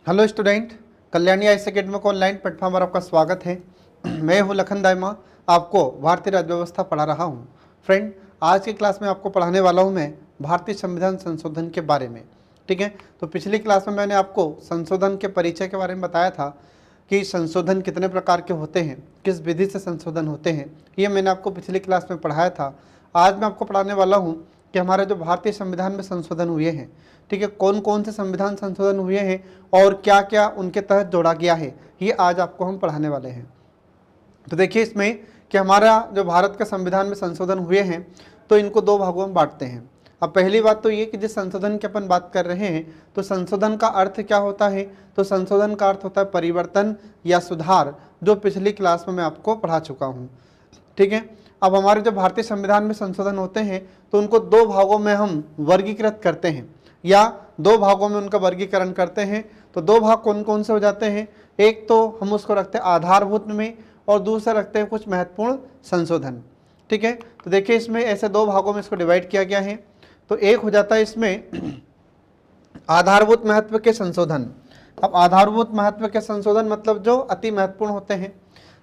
Hello student, Kalyani IAS academy को online platform पर आपका स्वागत है। मैं हूं लखन दाइमा, आपको भारतीय राज्य व्यवस्था पढ़ा रहा हूं। फ्रेंड, आज की क्लास में आपको पढ़ाने वाला हूं मैं भारतीय संविधान संशोधन के बारे में। ठीक है, तो पिछली क्लास में मैंने आपको संशोधन के परिचय के बारे में बताया था कि संशोधन कितने प्रकार के होते हैं, किस विधि से संशोधन होते हैं, ये मैंने आपको पिछली क्लास में पढ़ाया था। आज मैं आपको पढ़ाने वाला हूँ कि हमारे जो भारतीय संविधान में संशोधन हुए हैं, ठीक है, कौन कौन से संविधान संशोधन हुए हैं और क्या क्या उनके तहत जोड़ा गया है, ये आज आपको हम पढ़ाने वाले हैं। तो देखिए इसमें कि हमारा जो भारत के संविधान में संशोधन हुए हैं तो इनको दो भागों में बांटते हैं। अब पहली बात तो ये कि जिस संशोधन की अपन बात कर रहे हैं तो संशोधन का अर्थ क्या होता है, तो संशोधन का अर्थ होता है परिवर्तन या सुधार, जो पिछली क्लास में मैं आपको पढ़ा चुका हूँ। ठीक है, अब हमारे जो भारतीय संविधान में संशोधन होते हैं तो उनको दो भागों में हम वर्गीकृत करते हैं या दो भागों में उनका वर्गीकरण करते हैं। तो दो भाग कौन कौन से हो जाते हैं, एक तो हम उसको रखते हैं आधारभूत में और दूसरा रखते हैं कुछ महत्वपूर्ण संशोधन। ठीक है, तो देखिए इसमें ऐसे दो भागों में इसको डिवाइड किया गया है। तो एक हो जाता है इसमें आधारभूत महत्व के संशोधन। अब आधारभूत महत्व के संशोधन मतलब जो अति महत्वपूर्ण होते हैं।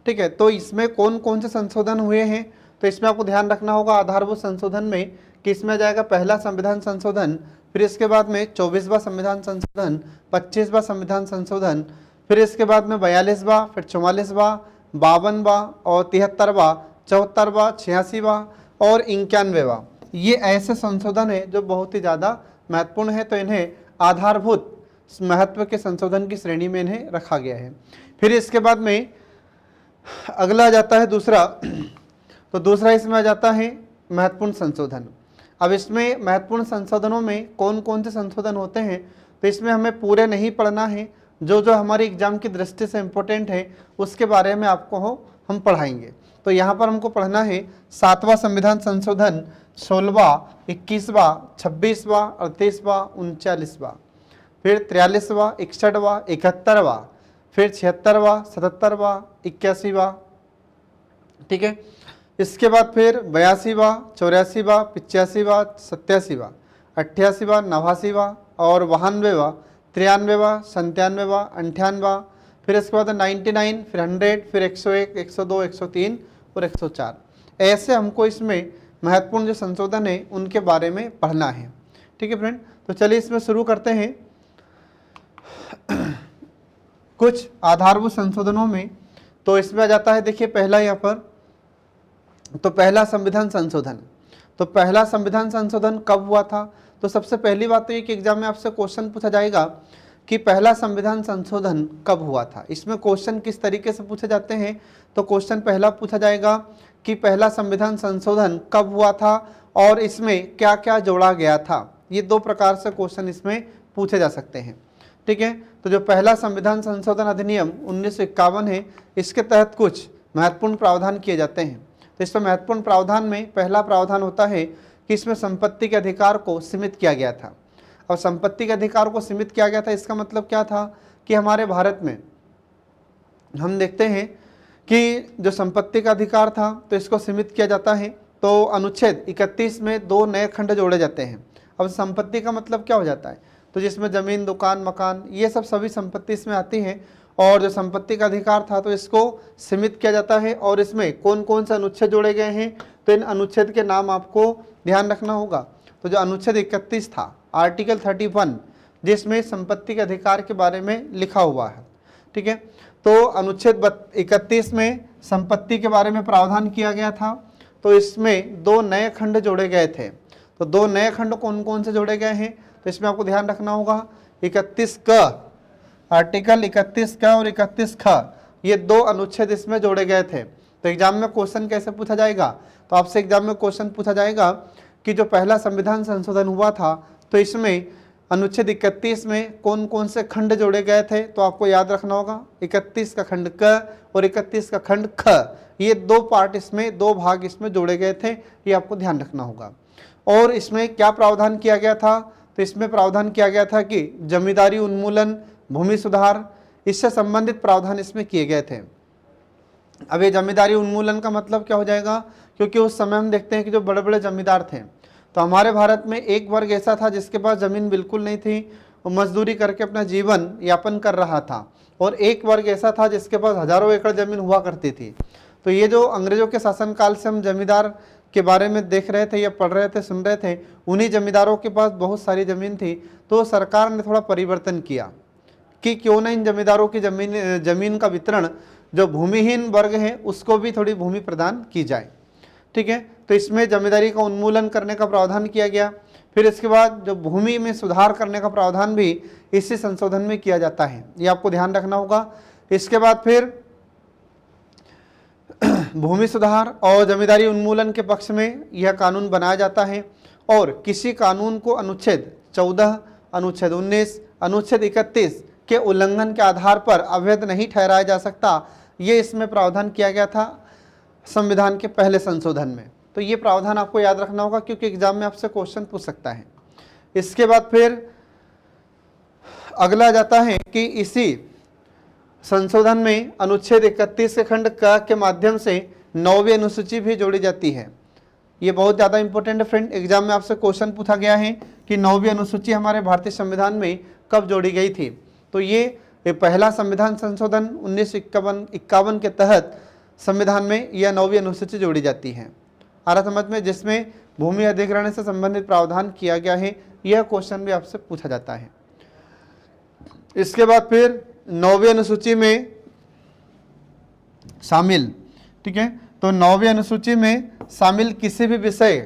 ठीक है, तो इसमें कौन कौन से संशोधन हुए हैं, तो इसमें आपको ध्यान रखना होगा आधारभूत संशोधन में कि इसमें जाएगा पहला संविधान संशोधन, फिर इसके बाद में 24वां संविधान संशोधन, 25वां संविधान संशोधन, फिर इसके बाद में 42वां, फिर 44वां, 52वां और 73वां, 74वां, 86वां और 91वां। ये ऐसे संशोधन है जो बहुत ही ज़्यादा महत्वपूर्ण है, तो इन्हें आधारभूत महत्व के संशोधन की श्रेणी में इन्हें रखा गया है। फिर इसके बाद में अगला आ जाता है दूसरा, तो दूसरा इसमें आ जाता है महत्वपूर्ण संशोधन। अब इसमें महत्वपूर्ण संशोधनों में कौन कौन से संशोधन होते हैं, तो इसमें हमें पूरे नहीं पढ़ना है, जो जो हमारी एग्जाम की दृष्टि से इम्पोर्टेंट है उसके बारे में आपको हम पढ़ाएंगे। तो यहाँ पर हमको पढ़ना है 7वां संविधान संशोधन, 16वां, 21वां, 26वां, 38वां, 39वां, फिर 43वां, 61वां, 71वां, फिर 76वां, 77वां, 81वां। ठीक है, इसके बाद फिर 82वां, 84वां, 85वां, 87वां, 88वां, 89वां और 92वां, 93वां, 97वां, 98वां, फिर इसके बाद 99, फिर 100, फिर 101, 102, 103 और 104। ऐसे हमको इसमें महत्वपूर्ण जो संशोधन है उनके बारे में पढ़ना है। ठीक है फ्रेंड, तो चलिए इसमें शुरू करते हैं। कुछ आधारभूत संशोधनों में तो इसमें आ जाता है, देखिए पहला यहाँ पर, तो पहला संविधान संशोधन। तो पहला संविधान संशोधन कब हुआ था, तो सबसे पहली बात तो ये कि एग्जाम में आपसे क्वेश्चन पूछा जाएगा कि पहला संविधान संशोधन कब हुआ था। इसमें क्वेश्चन किस तरीके से पूछे जाते हैं, तो क्वेश्चन पहला पूछा जाएगा कि पहला संविधान संशोधन कब हुआ था और इसमें क्या क्या जोड़ा गया था। ये दो प्रकार से क्वेश्चन इसमें पूछे जा सकते हैं। ठीक है, तो जो पहला संविधान संशोधन अधिनियम 1951 है, इसके तहत कुछ महत्वपूर्ण प्रावधान किए जाते हैं। तो इसमें महत्वपूर्ण प्रावधान में पहला प्रावधान होता है कि इसमें संपत्ति के अधिकार को सीमित किया गया था। और संपत्ति के अधिकार को सीमित किया गया था, इसका मतलब क्या था कि हमारे भारत में हम देखते हैं कि जो संपत्ति का अधिकार था तो इसको सीमित किया जाता है। तो अनुच्छेद 31 में दो नए खंड जोड़े जाते हैं। अब संपत्ति का मतलब क्या हो जाता है, तो जिसमें ज़मीन, दुकान, मकान, ये सब सभी संपत्ति इसमें आती हैं। और जो संपत्ति का अधिकार था तो इसको सीमित किया जाता है। और इसमें कौन कौन से अनुच्छेद जोड़े गए हैं, तो इन अनुच्छेद के नाम आपको ध्यान रखना होगा। तो जो अनुच्छेद 31 था, आर्टिकल 31, जिसमें संपत्ति के अधिकार के बारे में लिखा हुआ है। ठीक है, तो अनुच्छेद 31 में संपत्ति के बारे में प्रावधान किया गया था। तो इसमें दो नए खंड जोड़े गए थे। तो दो नए खंड कौन कौन से जोड़े गए हैं, तो इसमें आपको ध्यान रखना होगा 31 क, आर्टिकल 31 का और 31 ख, ये दो अनुच्छेद इसमें जोड़े गए थे। तो एग्जाम में क्वेश्चन कैसे पूछा जाएगा, तो आपसे एग्जाम में क्वेश्चन पूछा जाएगा कि जो पहला संविधान संशोधन हुआ था तो इसमें अनुच्छेद 31 में कौन कौन से खंड जोड़े गए थे, तो आपको याद रखना होगा 31 का खंड क और 31 का खंड ख, ये दो पार्ट इसमें, दो भाग इसमें जोड़े गए थे, ये आपको ध्यान रखना होगा। और इसमें क्या प्रावधान किया गया था, तो इसमें प्रावधान किया गया था कि जमींदारी उन्मूलन, भूमि सुधार, इससे संबंधित प्रावधान इसमें किए गए थे। अब ये जमींदारी उन्मूलन का मतलब क्या हो जाएगा, क्योंकि उस समय हम देखते हैं कि जो बड़े बड़े जमींदार थे, तो हमारे भारत में एक वर्ग ऐसा था जिसके पास ज़मीन बिल्कुल नहीं थी मजदूरी करके अपना जीवन यापन कर रहा था, और एक वर्ग ऐसा था जिसके पास हजारों एकड़ जमीन हुआ करती थी। तो ये जो अंग्रेजों के शासनकाल से हम जमींदार के बारे में देख रहे थे या पढ़ रहे थे, सुन रहे थे, उन्हीं जमींदारों के पास बहुत सारी ज़मीन थी। तो सरकार ने थोड़ा परिवर्तन किया कि क्यों ना इन जमींदारों की जमीन का वितरण जो भूमिहीन वर्ग है उसको भी थोड़ी भूमि प्रदान की जाए। ठीक है, तो इसमें जमींदारी का उन्मूलन करने का प्रावधान किया गया। फिर इसके बाद जो भूमि में सुधार करने का प्रावधान भी इसी संशोधन में किया जाता है, ये आपको ध्यान रखना होगा। इसके बाद फिर भूमि सुधार और जमींदारी उन्मूलन के पक्ष में यह कानून बनाया जाता है, और किसी कानून को अनुच्छेद 14, अनुच्छेद 19, अनुच्छेद 31 के उल्लंघन के आधार पर अवैध नहीं ठहराया जा सकता, ये इसमें प्रावधान किया गया था संविधान के पहले संशोधन में। तो ये प्रावधान आपको याद रखना होगा क्योंकि एग्जाम में आपसे क्वेश्चन पूछ सकता है। इसके बाद फिर अगला जाता है कि इसी संशोधन में अनुच्छेद 31 के खंड क के माध्यम से 9वीं अनुसूची भी जोड़ी जाती है। ये बहुत ज़्यादा इंपॉर्टेंट है फ्रेंड, एग्जाम में आपसे क्वेश्चन पूछा गया है कि 9वीं अनुसूची हमारे भारतीय संविधान में कब जोड़ी गई थी। तो ये पहला संविधान संशोधन 1951 के तहत संविधान में यह 9वीं अनुसूची जोड़ी जाती है। आ रहा समझ में, जिसमें भूमि अधिग्रहण से संबंधित प्रावधान किया गया है। यह क्वेश्चन भी आपसे पूछा जाता है। इसके बाद फिर 9वीं अनुसूची में शामिल, ठीक है, तो 9वीं अनुसूची में शामिल किसी भी विषय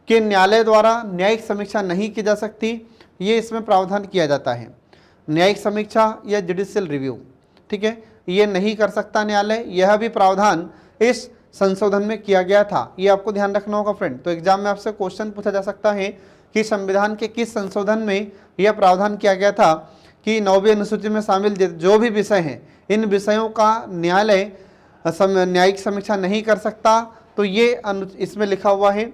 के न्यायालय द्वारा न्यायिक समीक्षा नहीं की जा सकती, ये इसमें प्रावधान किया जाता है। न्यायिक समीक्षा या जुडिशियल रिव्यू, ठीक है, ये नहीं कर सकता न्यायालय, यह भी प्रावधान इस संशोधन में किया गया था। ये आपको ध्यान रखना होगा फ्रेंड। तो एग्जाम में आपसे क्वेश्चन पूछा जा सकता है कि संविधान के किस संशोधन में यह प्रावधान किया गया था कि 9वीं अनुसूची में शामिल जो भी विषय हैं, इन विषयों का न्यायालय न्यायिक समीक्षा नहीं कर सकता। तो ये इसमें लिखा हुआ है,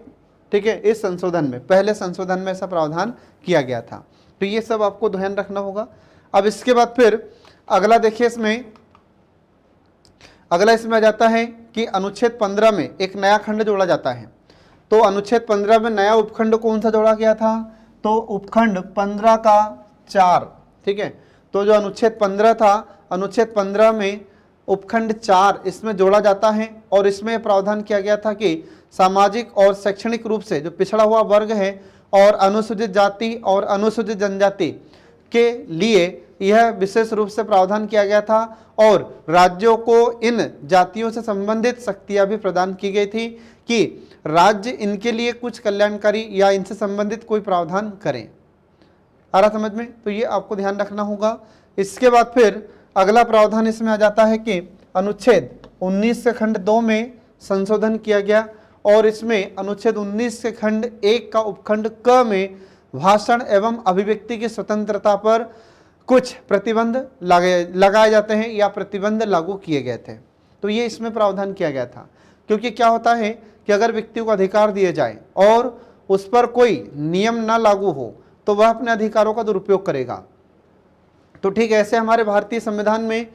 ठीक है, इस संशोधन में, पहले संशोधन में ऐसा प्रावधान किया गया था। तो ये सब आपको ध्यान रखना होगा। अब इसके बाद फिर अगला देखिए, अगला इसमें आ जाता है कि अनुच्छेद 15 में एक नया खंड जोड़ा जाता है। तो अनुच्छेद 15 में नया उपखंड कौन सा जोड़ा गया था? तो उपखंड 15 का 4, ठीक है। तो जो अनुच्छेद 15 था, अनुच्छेद 15 में उपखंड 4 इसमें जोड़ा जाता है, और इसमें प्रावधान किया गया था कि सामाजिक और शैक्षणिक रूप से जो पिछड़ा हुआ वर्ग है और अनुसूचित जाति और अनुसूचित जनजाति के लिए यह विशेष रूप से प्रावधान किया गया था, और राज्यों को इन जातियों से संबंधित शक्तियां भी प्रदान की गई थी कि राज्य इनके लिए कुछ कल्याणकारी या इनसे संबंधित कोई प्रावधान करें। आ रहा समझ में? तो ये आपको ध्यान रखना होगा। इसके बाद फिर अगला प्रावधान इसमें आ जाता है कि अनुच्छेद 19 के खंड 2 में संशोधन किया गया, और इसमें अनुच्छेद 19 के खंड 1 का उपखंड क में भाषण एवं अभिव्यक्ति की स्वतंत्रता पर कुछ प्रतिबंध लगाए जाते हैं या प्रतिबंध लागू किए गए थे। तो ये इसमें प्रावधान किया गया था, क्योंकि क्या होता है कि अगर व्यक्ति को अधिकार दिए जाए और उस पर कोई नियम ना लागू हो तो वह अपने अधिकारों का दुरुपयोग करेगा। तो ठीक ऐसे हमारे भारतीय संविधान में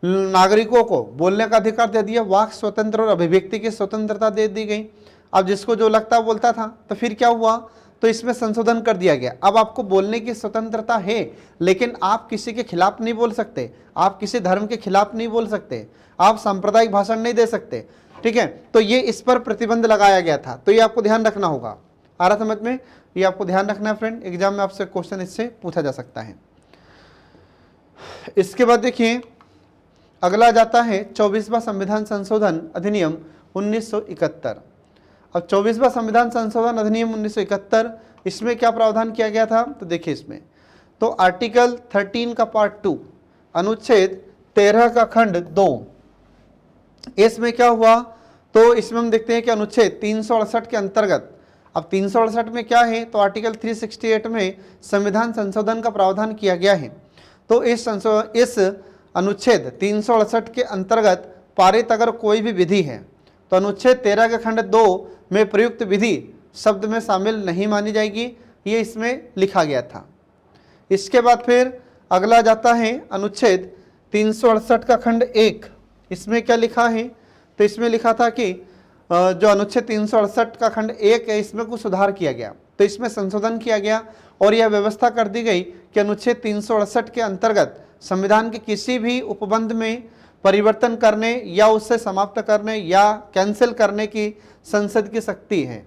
नागरिकों को बोलने का अधिकार दे दिया, वाक स्वतंत्र और अभिव्यक्ति की स्वतंत्रता दे दी गई। अब जिसको जो लगता बोलता था, तो फिर क्या हुआ? तो इसमें संशोधन कर दिया गया। अब आपको बोलने की स्वतंत्रता है, लेकिन आप किसी के खिलाफ नहीं बोल सकते, आप किसी धर्म के खिलाफ नहीं बोल सकते, आप सांप्रदायिक भाषण नहीं दे सकते, ठीक है। तो ये इस पर प्रतिबंध लगाया गया था। तो ये आपको ध्यान रखना होगा। आ रहा समझ में? ये आपको ध्यान रखना है फ्रेंड, एग्जाम में आपसे क्वेश्चन इससे पूछा जा सकता है। इसके बाद देखिए अगला जाता है 24वां संविधान संशोधन अधिनियम 1971। अब 24वां संविधान संशोधन अधिनियम 1971, इसमें क्या प्रावधान किया गया था? तो देखिए इसमें तो आर्टिकल 13 का पार्ट 2 अनुच्छेद 13 का खंड 2, इसमें क्या हुआ? तो इसमें हम देखते हैं कि अनुच्छेद 368 के अंतर्गत, अब 368 में क्या है? तो आर्टिकल 368 में संविधान संशोधन का प्रावधान किया गया है। तो इस अनुच्छेद 368 के अंतर्गत पारित अगर कोई भी विधि है तो अनुच्छेद 13 के खंड 2 में प्रयुक्त विधि शब्द में शामिल नहीं मानी जाएगी, ये इसमें लिखा गया था। इसके बाद फिर अगला जाता है अनुच्छेद 368 का खंड 1, इसमें क्या लिखा है? तो इसमें लिखा था कि जो अनुच्छेद 368 का खंड 1 है, इसमें कुछ सुधार किया गया, तो इसमें संशोधन किया गया और यह व्यवस्था कर दी गई कि अनुच्छेद 368 के अंतर्गत संविधान के किसी भी उपबंध में परिवर्तन करने या उससे समाप्त करने या कैंसिल करने की संसद की शक्ति है।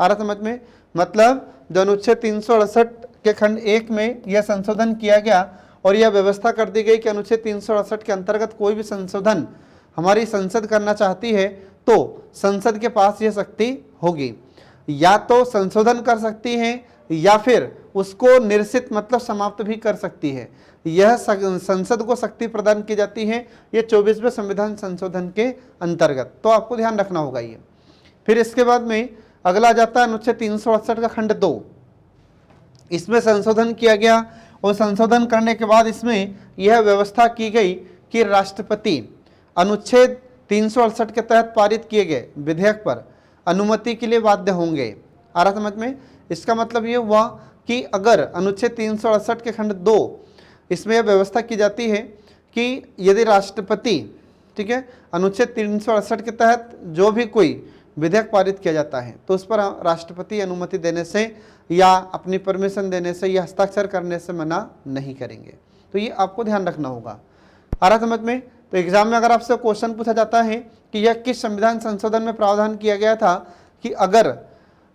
आ रहा समझ में? मतलब जो अनुच्छेद 368 के खंड 1 में यह संशोधन किया गया और यह व्यवस्था कर दी गई कि अनुच्छेद 368 के अंतर्गत कोई भी संशोधन हमारी संसद करना चाहती है तो संसद के पास यह शक्ति होगी, या तो संशोधन कर सकती है या फिर उसको निरसित मतलब समाप्त भी कर सकती है। यह संसद को शक्ति प्रदान की जाती है ये 24वें संविधान संशोधन के अंतर्गत, तो आपको ध्यान रखना होगा ये। फिर इसके बाद में अगला जाता है अनुच्छेद 368 का खंड 2। इसमें संशोधन किया गया और संशोधन करने के बाद इसमें यह व्यवस्था की गई कि राष्ट्रपति अनुच्छेद 368 के तहत पारित किए गए विधेयक पर अनुमति के लिए बाध्य होंगे। आ रहा समझ में? इसका मतलब ये हुआ कि अगर अनुच्छेद 368 के खंड 2 इसमें यह व्यवस्था की जाती है कि यदि राष्ट्रपति, ठीक है, अनुच्छेद 368 के तहत जो भी कोई विधेयक पारित किया जाता है तो उस पर राष्ट्रपति अनुमति देने से या अपनी परमिशन देने से या हस्ताक्षर करने से मना नहीं करेंगे। तो ये आपको ध्यान रखना होगा। आ रहा समझ में? तो एग्जाम में अगर आपसे क्वेश्चन पूछा जाता है कि यह किस संविधान संशोधन में प्रावधान किया गया था कि अगर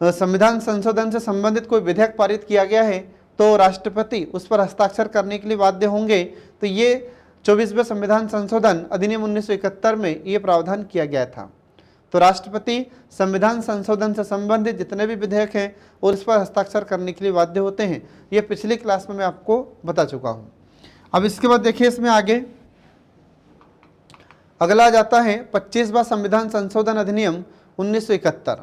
संविधान संशोधन से संबंधित कोई विधेयक पारित किया गया है तो राष्ट्रपति उस पर हस्ताक्षर करने के लिए बाध्य होंगे, तो ये 24वें संविधान संशोधन अधिनियम 1971 में ये प्रावधान किया गया था। तो राष्ट्रपति संविधान संशोधन से संबंधित जितने भी विधेयक हैं और उस पर हस्ताक्षर करने के लिए बाध्य होते हैं। ये पिछली क्लास में मैं आपको बता चुका हूँ। अब इसके बाद देखिए इसमें आगे अगला जाता है 25वां संविधान संशोधन अधिनियम 1971।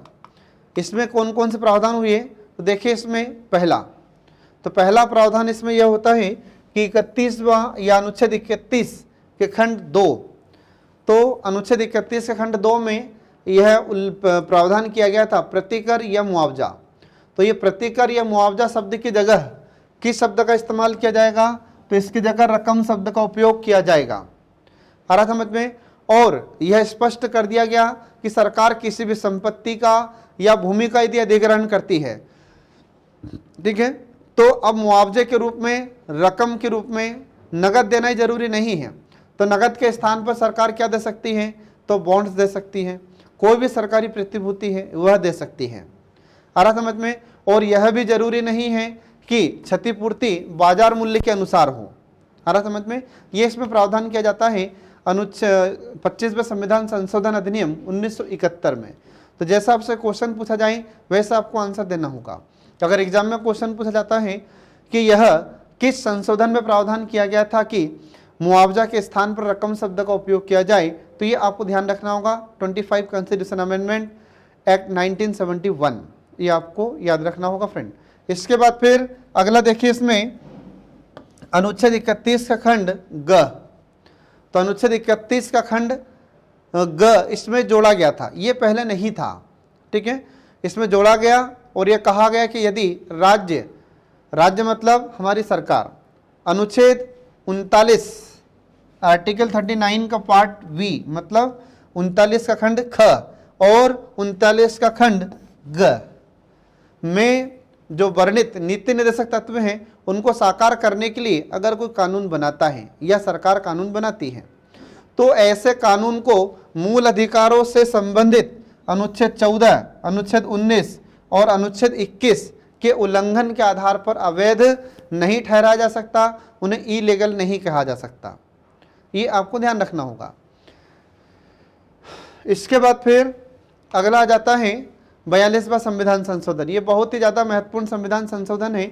इसमें कौन कौन से प्रावधान हुए तो देखिए इसमें पहला प्रावधान इसमें यह होता है कि 31वां या अनुच्छेद 31 के खंड 2, तो अनुच्छेद 31 के खंड 2 में यह प्रावधान किया गया था प्रतिकर या मुआवजा। तो ये प्रतिकर या मुआवजा शब्द की जगह किस शब्द का इस्तेमाल किया जाएगा तो इसकी जगह रकम शब्द का उपयोग किया जाएगा। आ रहा समझ में? और यह स्पष्ट कर दिया गया कि सरकार किसी भी संपत्ति का या भूमि का यदि अधिग्रहण करती है, ठीक है, तो अब मुआवजे के रूप में, रकम के रूप में नगद देना ही जरूरी नहीं है। तो नगद के स्थान पर सरकार क्या दे सकती है तो बॉन्ड्स दे सकती है, कोई भी सरकारी प्रतिभूति है वह दे सकती है। आ रहा समझ में? और यह भी जरूरी नहीं है कि क्षतिपूर्ति बाजार मूल्य के अनुसार हो। आ रहा समझ में? ये इसमें प्रावधान किया जाता है अनुच्छेद 25वें संविधान संशोधन अधिनियम 1971 में। तो जैसा आपसे क्वेश्चन पूछा जाए वैसा आपको आंसर देना होगा। तो अगर एग्जाम में क्वेश्चन पूछा जाता है कि यह किस संशोधन में प्रावधान किया गया था कि मुआवजा के स्थान पर रकम शब्द का उपयोग किया जाए, तो ये आपको ध्यान रखना होगा 25 कॉन्स्टिट्यूशन अमेंडमेंट एक्ट 1971, ये आपको याद रखना होगा फ्रेंड। इसके बाद फिर अगला देखिए इसमें अनुच्छेद 31 का खंड ग। तो अनुच्छेद 31 का खंड ग इसमें जोड़ा गया था, ये पहले नहीं था, ठीक है, इसमें जोड़ा गया और यह कहा गया कि यदि राज्य मतलब हमारी सरकार अनुच्छेद 39 आर्टिकल 39 का पार्ट वी मतलब 39 का खंड ख और 39 का खंड ग में जो वर्णित नीति निर्देशक तत्व हैं उनको साकार करने के लिए अगर कोई कानून बनाता है या सरकार कानून बनाती है तो ऐसे कानून को मूल अधिकारों से संबंधित अनुच्छेद 14, अनुच्छेद 19 और अनुच्छेद 21 के उल्लंघन के आधार पर अवैध नहीं ठहराया जा सकता, उन्हें इलीगल नहीं कहा जा सकता। ये आपको ध्यान रखना होगा। इसके बाद फिर अगला आ जाता है 42वां संविधान संशोधन। ये बहुत ही ज़्यादा महत्वपूर्ण संविधान संशोधन है।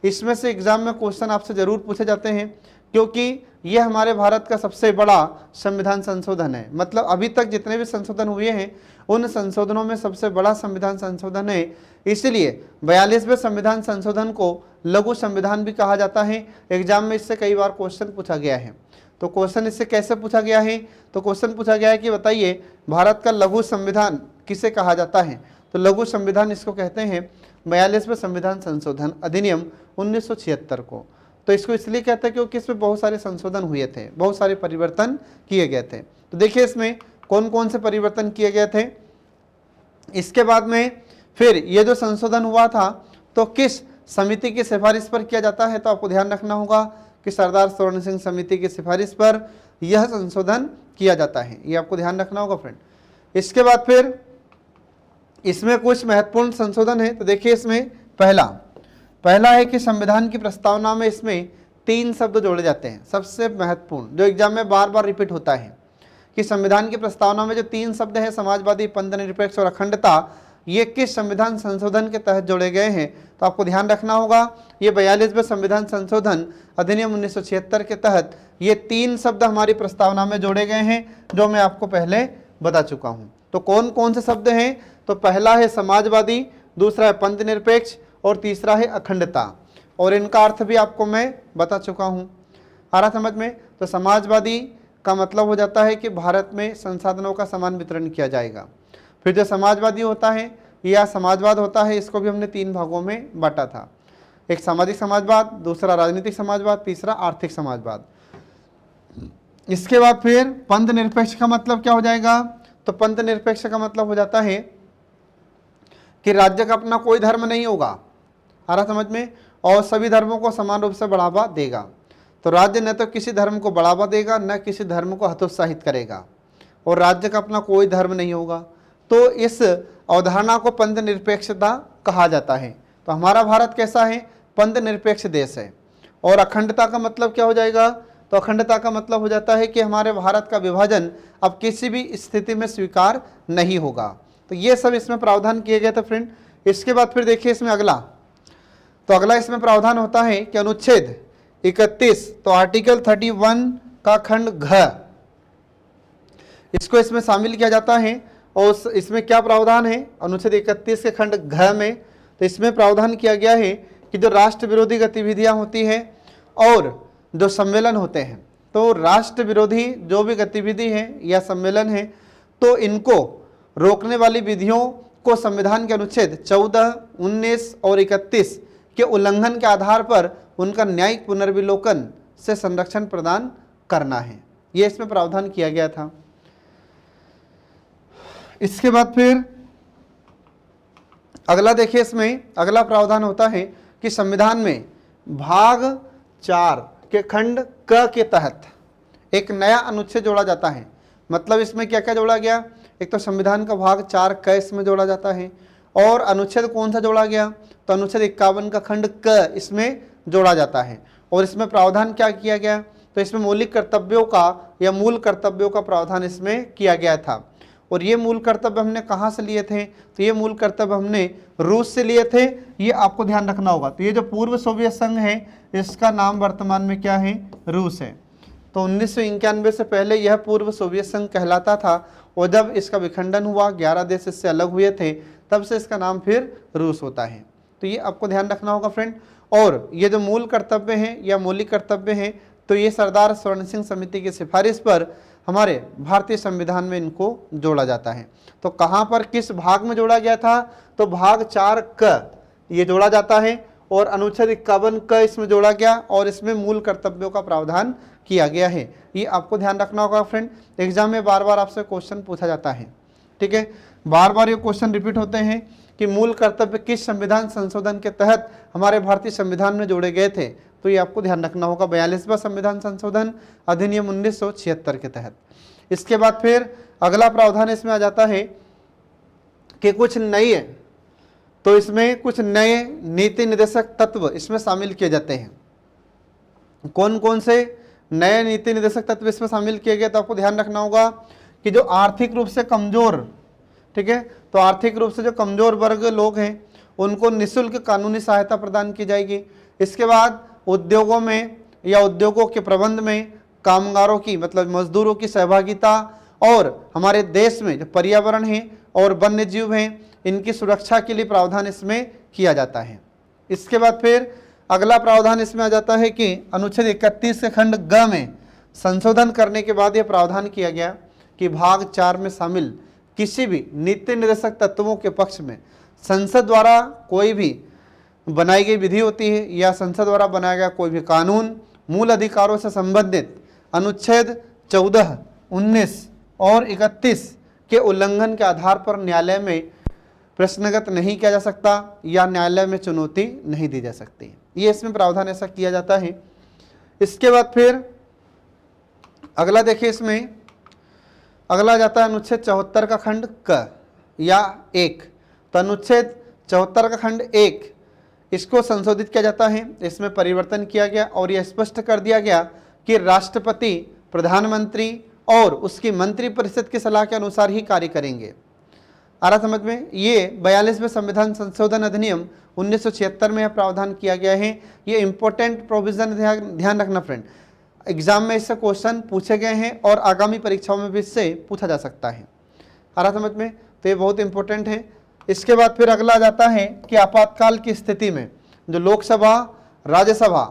इसमें से एग्जाम में क्वेश्चन आपसे ज़रूर पूछे जाते हैं क्योंकि ये हमारे भारत का सबसे बड़ा संविधान संशोधन है। मतलब अभी तक जितने भी संशोधन हुए हैं उन संशोधनों में सबसे बड़ा संविधान संशोधन है। इसलिए 42वें संविधान संशोधन को लघु संविधान भी कहा जाता है। एग्जाम में इससे कई बार क्वेश्चन पूछा गया है। तो क्वेश्चन इससे कैसे पूछा गया है तो क्वेश्चन पूछा गया है कि बताइए भारत का लघु संविधान किसे कहा जाता है। तो लघु संविधान इसको कहते हैं 42वें संविधान संशोधन अधिनियम 1976 को। तो इसको इसलिए कहते हैं क्योंकि इसमें बहुत सारे संशोधन हुए थे, बहुत सारे परिवर्तन किए गए थे। तो देखिए इसमें कौन कौन से परिवर्तन किए गए थे। इसके बाद में फिर ये जो संशोधन हुआ था तो किस समिति की सिफारिश पर किया जाता है, तो आपको ध्यान रखना होगा कि सरदार स्वर्ण सिंह समिति की सिफारिश पर यह संशोधन किया जाता है। ये आपको ध्यान रखना होगा फ्रेंड। इसके बाद फिर इसमें कुछ महत्वपूर्ण संशोधन है। तो देखिए इसमें पहला है कि संविधान की प्रस्तावना में इसमें 3 शब्द जोड़े जाते हैं। सबसे महत्वपूर्ण जो एग्जाम में बार बार रिपीट होता है कि संविधान की प्रस्तावना में जो 3 शब्द हैं, समाजवादी, पंथनिरपेक्ष और अखंडता, ये किस संविधान संशोधन के तहत जोड़े गए हैं। तो आपको ध्यान रखना होगा ये 42वें संविधान संशोधन अधिनियम 1976 के तहत ये 3 शब्द हमारी प्रस्तावना में जोड़े गए हैं, जो मैं आपको पहले बता चुका हूं। तो कौन कौन से शब्द हैं? तो पहला है समाजवादी, दूसरा है पंथनिरपेक्ष और तीसरा है अखंडता, और इनका अर्थ भी आपको मैं बता चुका हूं। आ रहा समझ में? तो समाजवादी का मतलब हो जाता है कि भारत में संसाधनों का समान वितरण किया जाएगा। फिर जो समाजवादी होता है या समाजवाद होता है, इसको भी हमने 3 भागों में बांटा था। एक सामाजिक समाजवाद, दूसरा राजनीतिक समाजवाद, तीसरा आर्थिक समाजवाद। इसके बाद फिर पंथ निरपेक्ष का मतलब क्या हो जाएगा? तो पंथ निरपेक्ष का मतलब हो जाता है कि राज्य का अपना कोई धर्म नहीं होगा, आ रहा समझ में, और सभी धर्मों को समान रूप से बढ़ावा देगा। तो राज्य न तो किसी धर्म को बढ़ावा देगा, न किसी धर्म को हतोत्साहित करेगा, और राज्य का अपना कोई धर्म नहीं होगा। तो इस अवधारणा को पंथ निरपेक्षता कहा जाता है। तो हमारा भारत कैसा है? पंथ निरपेक्ष देश है। और अखंडता का मतलब क्या हो जाएगा? तो अखंडता का मतलब हो जाता है कि हमारे भारत का विभाजन अब किसी भी स्थिति में स्वीकार नहीं होगा। तो ये सब इसमें प्रावधान किए गए थे फ्रेंड। इसके बाद फिर देखिए इसमें अगला इसमें प्रावधान होता है कि अनुच्छेद 31, तो आर्टिकल 31 का खंड घ, इसको इसमें शामिल किया जाता है। और इसमें क्या प्रावधान है? अनुच्छेद 31 के खंड घ में तो इसमें प्रावधान किया गया है कि जो राष्ट्र विरोधी गतिविधियां होती हैं और जो सम्मेलन होते हैं, तो राष्ट्र विरोधी जो भी गतिविधि है या सम्मेलन है, तो इनको रोकने वाली विधियों को संविधान के अनुच्छेद 14, 19 और 31 के उल्लंघन के आधार पर उनका न्यायिक पुनर्विलोकन से संरक्षण प्रदान करना है। यह इसमें प्रावधान किया गया था। इसके बाद फिर अगला देखिए, इसमें अगला प्रावधान होता है कि संविधान में भाग 4 के खंड क के तहत एक नया अनुच्छेद जोड़ा जाता है। मतलब इसमें क्या क्या जोड़ा गया? एक तो संविधान का भाग 4 क इसमें जोड़ा जाता है, और अनुच्छेद कौन सा जोड़ा गया? तो अनुच्छेद 51 का खंड क इसमें जोड़ा जाता है। और इसमें प्रावधान क्या किया गया? तो इसमें मौलिक कर्तव्यों का या मूल कर्तव्यों का प्रावधान इसमें किया गया था। और ये मूल कर्तव्य हमने कहाँ से लिए थे? तो ये मूल कर्तव्य हमने रूस से लिए थे। ये आपको ध्यान रखना होगा। तो ये जो पूर्व सोवियत संघ है, इसका नाम वर्तमान में क्या है? रूस है। तो 1991 से पहले यह पूर्व सोवियत संघ कहलाता था, और जब इसका विखंडन हुआ, 11 देश इससे अलग हुए थे, तब से इसका नाम फिर रूस होता है। तो ये आपको ध्यान रखना होगा फ्रेंड। और ये जो मूल कर्तव्य हैं या मौलिक कर्तव्य हैं, तो ये सरदार स्वर्ण सिंह समिति की सिफारिश पर हमारे भारतीय संविधान में इनको जोड़ा जाता है। तो कहाँ पर, किस भाग में जोड़ा गया था? तो भाग 4 क ये जोड़ा जाता है, और अनुच्छेद 51 क इसमें जोड़ा गया, और इसमें मूल कर्तव्यों का प्रावधान किया गया है। ये आपको ध्यान रखना होगा फ्रेंड। एग्जाम में बार बार आपसे क्वेश्चन पूछा जाता है, ठीक है, बार बार ये क्वेश्चन रिपीट होते हैं कि मूल कर्तव्य किस संविधान संशोधन के तहत हमारे भारतीय संविधान में जोड़े गए थे। तो ये आपको ध्यान रखना होगा, 42वां संविधान संशोधन अधिनियम 1976 के तहत। इसके बाद फिर अगला प्रावधान इसमें आ जाता है कि कुछ नए नीति निर्देशक तत्व इसमें शामिल किए जाते हैं। कौन कौन से नए नीति निर्देशक तत्व इसमें शामिल किए गए? तो आपको ध्यान रखना होगा कि जो आर्थिक रूप से कमजोर, ठीक है, तो आर्थिक रूप से जो कमजोर वर्ग लोग हैं, उनको निःशुल्क कानूनी सहायता प्रदान की जाएगी। इसके बाद उद्योगों में या उद्योगों के प्रबंध में कामगारों की, मतलब मजदूरों की सहभागिता, और हमारे देश में जो पर्यावरण है और वन्य जीव हैं, इनकी सुरक्षा के लिए प्रावधान इसमें किया जाता है। इसके बाद फिर अगला प्रावधान इसमें आ जाता है कि अनुच्छेद 31 के खंड ग में संशोधन करने के बाद यह प्रावधान किया गया कि भाग 4 में शामिल किसी भी नीति निर्देशक तत्वों के पक्ष में संसद द्वारा कोई भी बनाई गई विधि होती है या संसद द्वारा बनाया गया कोई भी कानून मूल अधिकारों से संबंधित अनुच्छेद 14, 19 और 31 के उल्लंघन के आधार पर न्यायालय में प्रश्नगत नहीं किया जा सकता या न्यायालय में चुनौती नहीं दी जा सकती। ये इसमें प्रावधान ऐसा किया जाता है। इसके बाद फिर अगला देखिए, इसमें अगला जाता है अनुच्छेद 74 का खंड क या 1। तो अनुच्छेद 74 का खंड 1 इसको संशोधित किया जाता है। इसमें परिवर्तन किया गया और यह स्पष्ट कर दिया गया कि राष्ट्रपति, प्रधानमंत्री और उसकी मंत्रिपरिषद की सलाह के अनुसार ही कार्य करेंगे। आ रहा समझ में? ये 42वें संविधान संशोधन अधिनियम 1976 में यह प्रावधान किया गया है। ये इंपॉर्टेंट प्रोविजन ध्यान रखना फ्रेंड, एग्जाम में इससे क्वेश्चन पूछे गए हैं और आगामी परीक्षाओं में भी इससे पूछा जा सकता है। आ रहा समझ में? तो ये बहुत इंपॉर्टेंट है। इसके बाद फिर अगला जाता है कि आपातकाल की स्थिति में जो लोकसभा, राज्यसभा,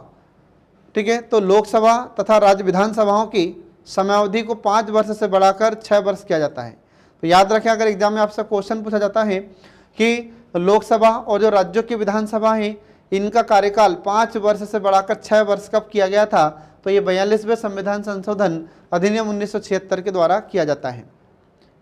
ठीक है, तो लोकसभा तथा राज्य विधानसभाओं की समयावधि को 5 वर्ष से बढ़ाकर 6 वर्ष किया जाता है। तो याद रखें, अगर एग्जाम में आपसे क्वेश्चन पूछा जाता है कि लोकसभा और जो राज्यों की विधानसभा है इनका कार्यकाल 5 वर्ष से बढ़ाकर 6 वर्ष कब किया गया था, तो ये 42वें संविधान संशोधन अधिनियम 1976 के द्वारा किया जाता है।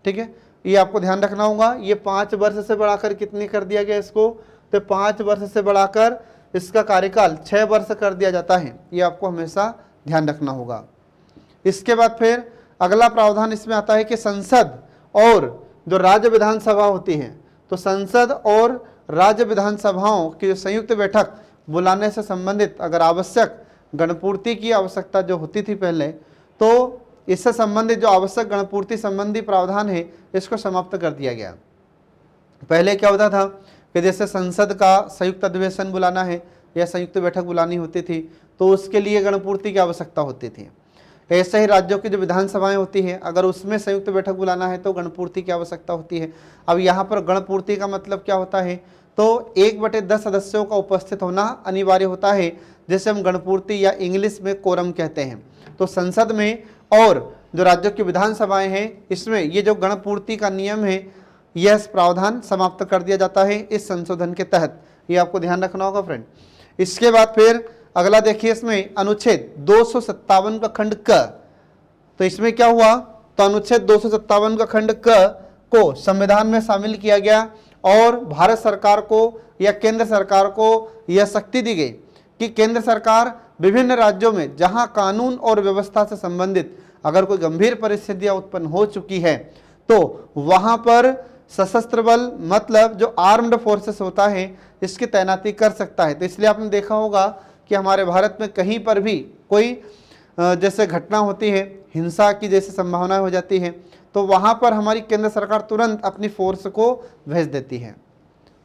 ठीक है, ये आपको ध्यान रखना होगा। ये 5 वर्ष से बढ़ाकर कितनी कर दिया गया इसको, तो 5 वर्ष से बढ़ाकर इसका कार्यकाल 6 वर्ष कर दिया जाता है। ये आपको हमेशा ध्यान रखना होगा। इसके बाद फिर अगला प्रावधान इसमें आता है कि संसद और जो राज्य विधानसभा होती है, तो संसद और राज्य विधानसभाओं की संयुक्त बैठक बुलाने से संबंधित अगर आवश्यक गणपूर्ति की आवश्यकता जो होती थी पहले, तो इससे संबंधित जो आवश्यक गणपूर्ति संबंधी प्रावधान है इसको समाप्त कर दिया गया। पहले क्या होता था कि जैसे संसद का संयुक्त अधिवेशन बुलाना है या संयुक्त बैठक बुलानी होती थी तो उसके लिए गणपूर्ति की आवश्यकता होती थी। ऐसे ही राज्यों की जो विधानसभाएं होती हैं अगर उसमें संयुक्त बैठक बुलाना है तो गणपूर्ति की आवश्यकता होती है। अब यहाँ पर गणपूर्ति का मतलब क्या होता है, तो 1/10 सदस्यों का उपस्थित होना अनिवार्य होता है, जिसे हम गणपूर्ति या इंग्लिश में कोरम कहते हैं। तो संसद में और जो राज्यों की विधानसभाएं हैं इसमें ये जो गणपूर्ति का नियम है यह प्रावधान समाप्त कर दिया जाता है इस संशोधन के तहत। ये आपको ध्यान रखना होगा फ्रेंड। इसके बाद फिर अगला देखिए, इसमें अनुच्छेद 257 का खंड क, तो इसमें क्या हुआ, तो अनुच्छेद 257 का खंड क को संविधान में शामिल किया गया और भारत सरकार को या केंद्र सरकार को यह शक्ति दी गई कि केंद्र सरकार विभिन्न राज्यों में जहां कानून और व्यवस्था से संबंधित अगर कोई गंभीर परिस्थितियां उत्पन्न हो चुकी है तो वहां पर सशस्त्र बल मतलब जो आर्म्ड फोर्सेस होता है इसकी तैनाती कर सकता है। तो इसलिए आपने देखा होगा कि हमारे भारत में कहीं पर भी कोई जैसे घटना होती है, हिंसा की जैसे संभावना हो जाती है, तो वहाँ पर हमारी केंद्र सरकार तुरंत अपनी फोर्स को भेज देती है।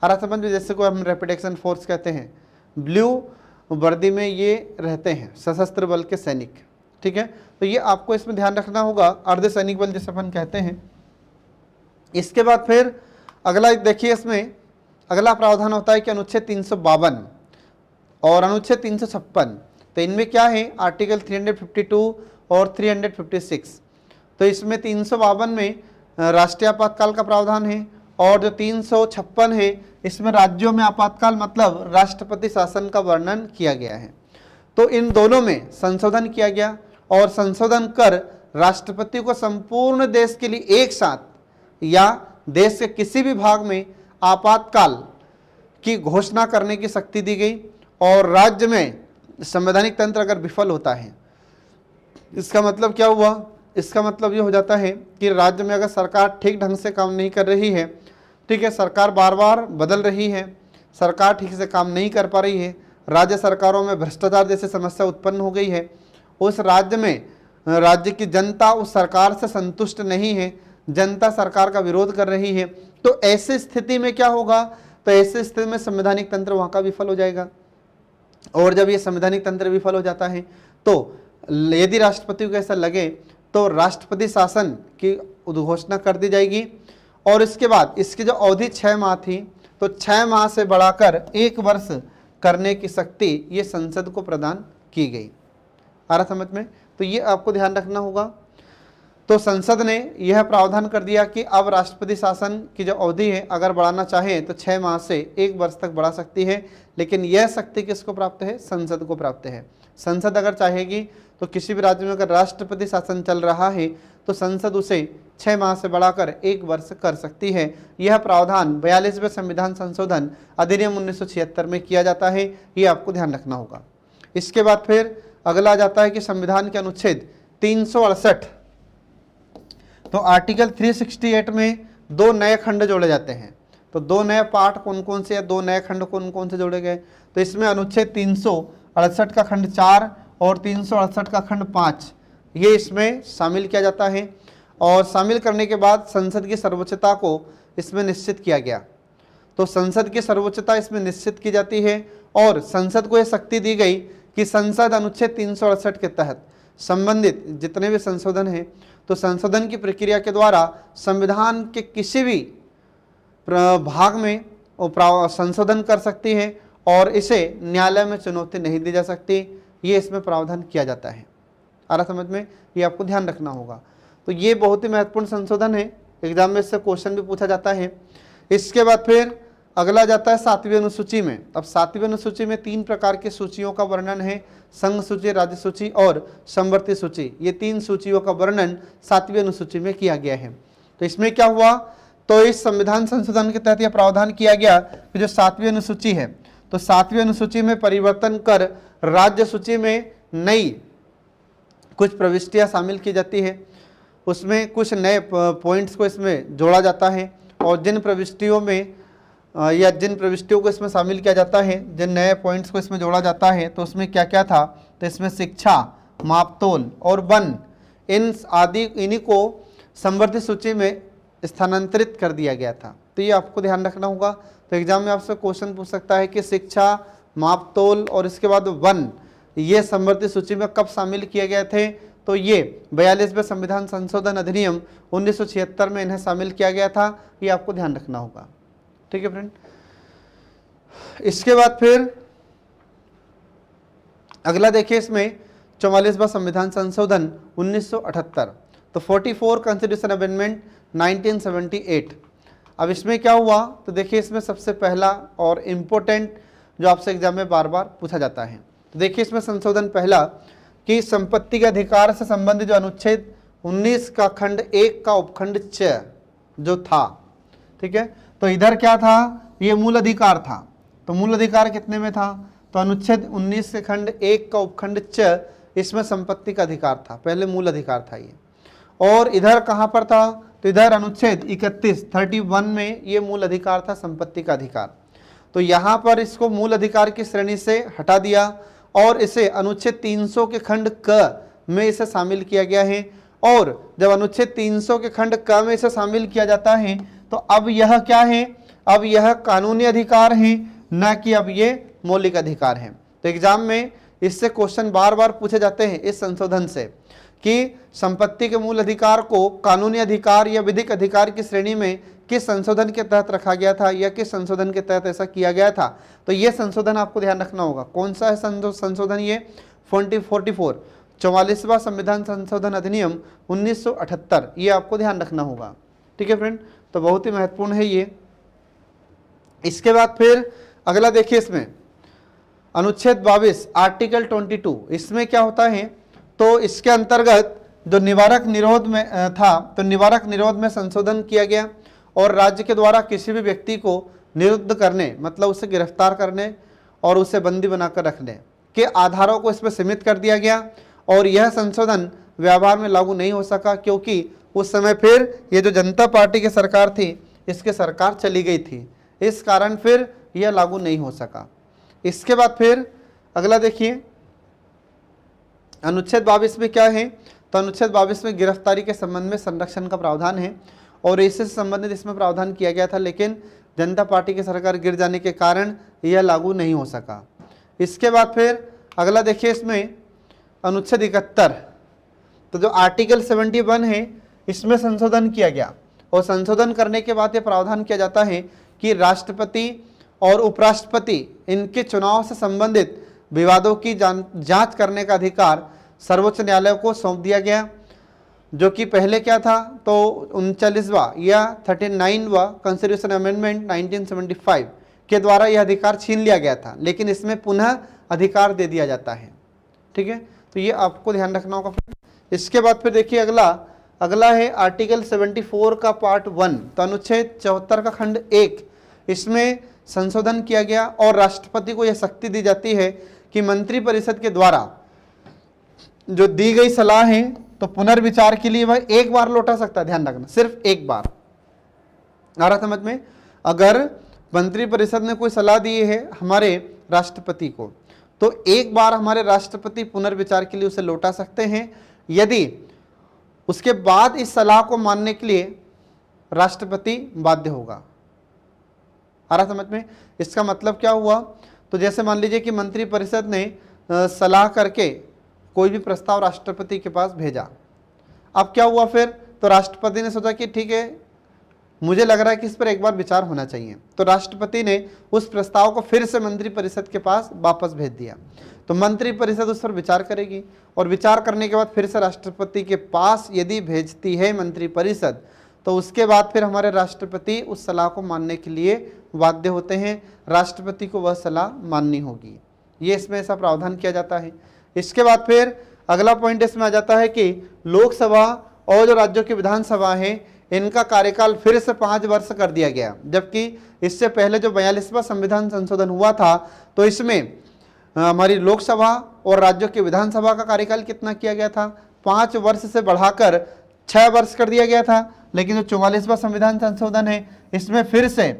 हरा समझ में, जैसे को हम रैपिड एक्शन फोर्स कहते हैं, ब्लू वर्दी में ये रहते हैं सशस्त्र बल के सैनिक। ठीक है, तो ये आपको इसमें ध्यान रखना होगा, अर्धसैनिक बल जिसे अपन कहते हैं। इसके बाद फिर अगला देखिए, इसमें अगला प्रावधान होता है कि अनुच्छेद 352 और अनुच्छेद 356, तो इनमें क्या है, आर्टिकल 352 और 356। तो इसमें 352 में राष्ट्रीय आपातकाल का प्रावधान है और जो 356 है इसमें राज्यों में आपातकाल मतलब राष्ट्रपति शासन का वर्णन किया गया है। तो इन दोनों में संशोधन किया गया और संशोधन कर राष्ट्रपति को संपूर्ण देश के लिए एक साथ या देश के किसी भी भाग में आपातकाल की घोषणा करने की शक्ति दी गई। और राज्य में संवैधानिक तंत्र अगर विफल होता है, इसका मतलब क्या हुआ, इसका मतलब ये हो जाता है कि राज्य में अगर सरकार ठीक ढंग से काम नहीं कर रही है, ठीक है, सरकार बार बार बदल रही है, सरकार ठीक से काम नहीं कर पा रही है, राज्य सरकारों में भ्रष्टाचार जैसी समस्या उत्पन्न हो गई है, उस राज्य में राज्य की जनता उस सरकार से संतुष्ट नहीं है, जनता सरकार का विरोध कर रही है, तो ऐसी स्थिति में क्या होगा, तो ऐसी स्थिति में संवैधानिक तंत्र वहाँ का विफल हो जाएगा। और जब ये संवैधानिक तंत्र विफल हो जाता है तो यदि राष्ट्रपति को ऐसा लगे तो राष्ट्रपति शासन की उद्घोषणा कर दी जाएगी और इसके बाद इसकी जो अवधि 6 माह थी तो 6 माह से बढ़ाकर 1 वर्ष करने की शक्ति ये संसद को प्रदान की गई। आ रहा समझ में, तो ये आपको ध्यान रखना होगा। तो संसद ने यह प्रावधान कर दिया कि अब राष्ट्रपति शासन की जो अवधि है अगर बढ़ाना चाहे तो 6 माह से 1 वर्ष तक बढ़ा सकती है, लेकिन यह शक्ति किसको प्राप्त है, संसद को प्राप्त है। संसद अगर चाहेगी तो किसी भी राज्य में अगर राष्ट्रपति शासन चल रहा है तो संसद उसे 6 माह से बढ़ाकर 1 वर्ष कर सकती है। यह प्रावधान 42वें संविधान संशोधन अधिनियम 1976 में किया जाता है, ये आपको ध्यान रखना होगा। इसके बाद फिर अगला आ जाता है कि संविधान के अनुच्छेद 368, तो आर्टिकल 368 में 2 नए खंड जोड़े जाते हैं। तो 2 नए पार्ट कौन कौन से या 2 नए खंड कौन कौन से जोड़े गए? तो इसमें अनुच्छेद 368 का खंड 4 और 368 का खंड 5 ये इसमें शामिल किया जाता है। और शामिल करने के बाद संसद की सर्वोच्चता को इसमें निश्चित किया गया। तो संसद की सर्वोच्चता इसमें निश्चित की जाती है और संसद को यह शक्ति दी गई कि संसद अनुच्छेद 368 के तहत संबंधित जितने भी संशोधन हैं, तो संशोधन की प्रक्रिया के द्वारा संविधान के किसी भी भाग में संशोधन कर सकती है और इसे न्यायालय में चुनौती नहीं दी जा सकती। ये इसमें प्रावधान किया जाता है। आ रहा समझ में? ये आपको ध्यान रखना होगा। तो ये बहुत ही महत्वपूर्ण संशोधन है, एग्जाम में इससे क्वेश्चन भी पूछा जाता है। इसके बाद फिर अगला जाता है 7वीं अनुसूची में। अब 7वीं अनुसूची में 3 प्रकार की सूचियों का वर्णन है, संघ सूची, राज्य सूची और समवर्ती सूची। ये 3 सूचियों का वर्णन 7वीं अनुसूची में किया गया है। तो इसमें क्या हुआ? तो इस संविधान संशोधन के तहत यह प्रावधान किया गया कि जो 7वीं अनुसूची है, तो 7वीं अनुसूची में परिवर्तन कर राज्य सूची में नई कुछ प्रविष्टियां शामिल की जाती है। उसमें कुछ नए पॉइंट्स को इसमें जोड़ा जाता है और जिन प्रविष्टियों में या जिन प्रविष्टियों को इसमें शामिल किया जाता है, जिन नए पॉइंट्स को इसमें जोड़ा जाता है, तो उसमें क्या क्या था? तो इसमें शिक्षा, मापतोल और वन, इन्हीं को समवर्ती सूची में स्थानांतरित कर दिया गया था। तो ये आपको ध्यान रखना होगा। तो एग्जाम में आपसे क्वेश्चन पूछ सकता है कि शिक्षा, मापतोल और इसके बाद वन, ये समवर्ती सूची में कब शामिल किए गए थे? तो ये 42वें संविधान संशोधन अधिनियम 1976 में इन्हें शामिल किया गया था। ये आपको ध्यान रखना होगा। ठीक है फ्रेंड। इसके बाद फिर अगला देखिए, इसमें 44वां संविधान संशोधन 1978, तो 44 कॉन्स्टिट्यूशन अमेंडमेंट 1978। अब इसमें क्या हुआ? तो देखिए इसमें सबसे पहला और इम्पोर्टेंट जो आपसे एग्जाम में बार बार पूछा जाता है, तो देखिए इसमें संशोधन पहला कि संपत्ति के अधिकार से संबंधित जो अनुच्छेद 19 का खंड 1 का उपखंड 6 जो था, ठीक है, तो इधर क्या था? ये मूल अधिकार था। तो मूल अधिकार कितने में था? तो अनुच्छेद 19 के खंड 1 का उपखंड 6 इसमें संपत्ति का अधिकार था, पहले मूल अधिकार था ये। और इधर कहाँ पर था? तो इधर अनुच्छेद 31 में ये मूल अधिकार था, संपत्ति का अधिकार। तो यहाँ पर इसको मूल अधिकार की श्रेणी से हटा दिया और इसे अनुच्छेद 300 के खंड क में इसे शामिल किया गया है। और जब अनुच्छेद 300 के खंड क में इसे शामिल किया जाता है, तो अब यह क्या है? अब यह कानूनी अधिकार है, न कि अब ये मौलिक अधिकार है। तो एग्जाम में इससे क्वेश्चन बार बार पूछे जाते हैं इस संशोधन से कि संपत्ति के मूल अधिकार को कानूनी अधिकार या विधिक अधिकार की श्रेणी में किस संशोधन के तहत रखा गया था या किस संशोधन के तहत ऐसा किया गया था। तो ये संशोधन आपको ध्यान रखना होगा। कौन सा है संशोधन? ये 44 44वां संविधान संशोधन अधिनियम 1978, ये आपको ध्यान रखना होगा। ठीक है फ्रेंड, तो बहुत ही महत्वपूर्ण है ये। इसके बाद फिर अगला देखिए, इसमें अनुच्छेद 22 आर्टिकल 22, इसमें क्या होता है? तो इसके अंतर्गत जो निवारक निरोध में था, तो निवारक निरोध में संशोधन किया गया और राज्य के द्वारा किसी भी व्यक्ति को निरुद्ध करने, मतलब उसे गिरफ्तार करने और उसे बंदी बनाकर रखने के आधारों को इसमें सीमित कर दिया गया। और यह संशोधन व्यवहार में लागू नहीं हो सका क्योंकि उस समय फिर ये जो जनता पार्टी की सरकार थी, इसकी सरकार चली गई थी, इस कारण फिर यह लागू नहीं हो सका। इसके बाद फिर अगला देखिए, अनुच्छेद 22 में क्या है? तो अनुच्छेद 22 में गिरफ्तारी के संबंध में संरक्षण का प्रावधान है और इससे संबंधित इसमें प्रावधान किया गया था, लेकिन जनता पार्टी की सरकार गिर जाने के कारण यह लागू नहीं हो सका। इसके बाद फिर अगला देखिए, इसमें अनुच्छेद 71, तो जो आर्टिकल 71 है, इसमें संशोधन किया गया और संशोधन करने के बाद यह प्रावधान किया जाता है कि राष्ट्रपति और उपराष्ट्रपति इनके चुनाव से संबंधित विवादों की जांच करने का अधिकार सर्वोच्च न्यायालय को सौंप दिया गया, जो कि पहले क्या था? तो 39वां या 39वां कॉन्स्टिट्यूशन अमेंडमेंट 1975 के द्वारा यह अधिकार छीन लिया गया था, लेकिन इसमें पुनः अधिकार दे दिया जाता है। ठीक है, तो ये आपको ध्यान रखना होगा। इसके बाद फिर देखिए अगला अगला है आर्टिकल 74 का पार्ट 1, तो अनुच्छेद 74 का खंड 1, इसमें संशोधन किया गया और राष्ट्रपति को यह शक्ति दी जाती है कि मंत्रिपरिषद के द्वारा जो दी गई सलाह है तो पुनर्विचार के लिए वह एक बार लौटा सकता है। ध्यान रखना, सिर्फ एक बार। आ रहा समझ में? अगर मंत्रिपरिषद ने कोई सलाह दी है हमारे राष्ट्रपति को, तो एक बार हमारे राष्ट्रपति पुनर्विचार के लिए उसे लौटा सकते हैं, यदि उसके बाद इस सलाह को मानने के लिए राष्ट्रपति बाध्य होगा। आ रहा समझ में? इसका मतलब क्या हुआ? तो जैसे मान लीजिए कि मंत्रिपरिषद ने सलाह करके कोई भी प्रस्ताव राष्ट्रपति के पास भेजा। अब क्या हुआ फिर? तो राष्ट्रपति ने सोचा कि ठीक है, मुझे लग रहा है कि इस पर एक बार विचार होना चाहिए, तो राष्ट्रपति ने उस प्रस्ताव को फिर से मंत्रिपरिषद के पास वापस भेज दिया। तो मंत्रिपरिषद उस पर विचार करेगी और विचार करने के बाद फिर से राष्ट्रपति के पास यदि भेजती है मंत्रिपरिषद, तो उसके बाद फिर हमारे राष्ट्रपति उस सलाह को मानने के लिए बाध्य होते हैं। राष्ट्रपति को वह सलाह माननी होगी। ये इसमें ऐसा प्रावधान किया जाता है। इसके बाद फिर अगला पॉइंट इसमें आ जाता है कि लोकसभा और जो राज्यों की विधानसभा है इनका कार्यकाल फिर से 5 वर्ष कर दिया गया, जबकि इससे पहले जो 42वां संविधान संशोधन हुआ था तो इसमें हमारी लोकसभा और राज्यों की विधानसभा का कार्यकाल कितना किया गया था? 5 वर्ष से बढ़ाकर 6 वर्ष कर दिया गया था। लेकिन जो 44वां संविधान संशोधन है इसमें फिर से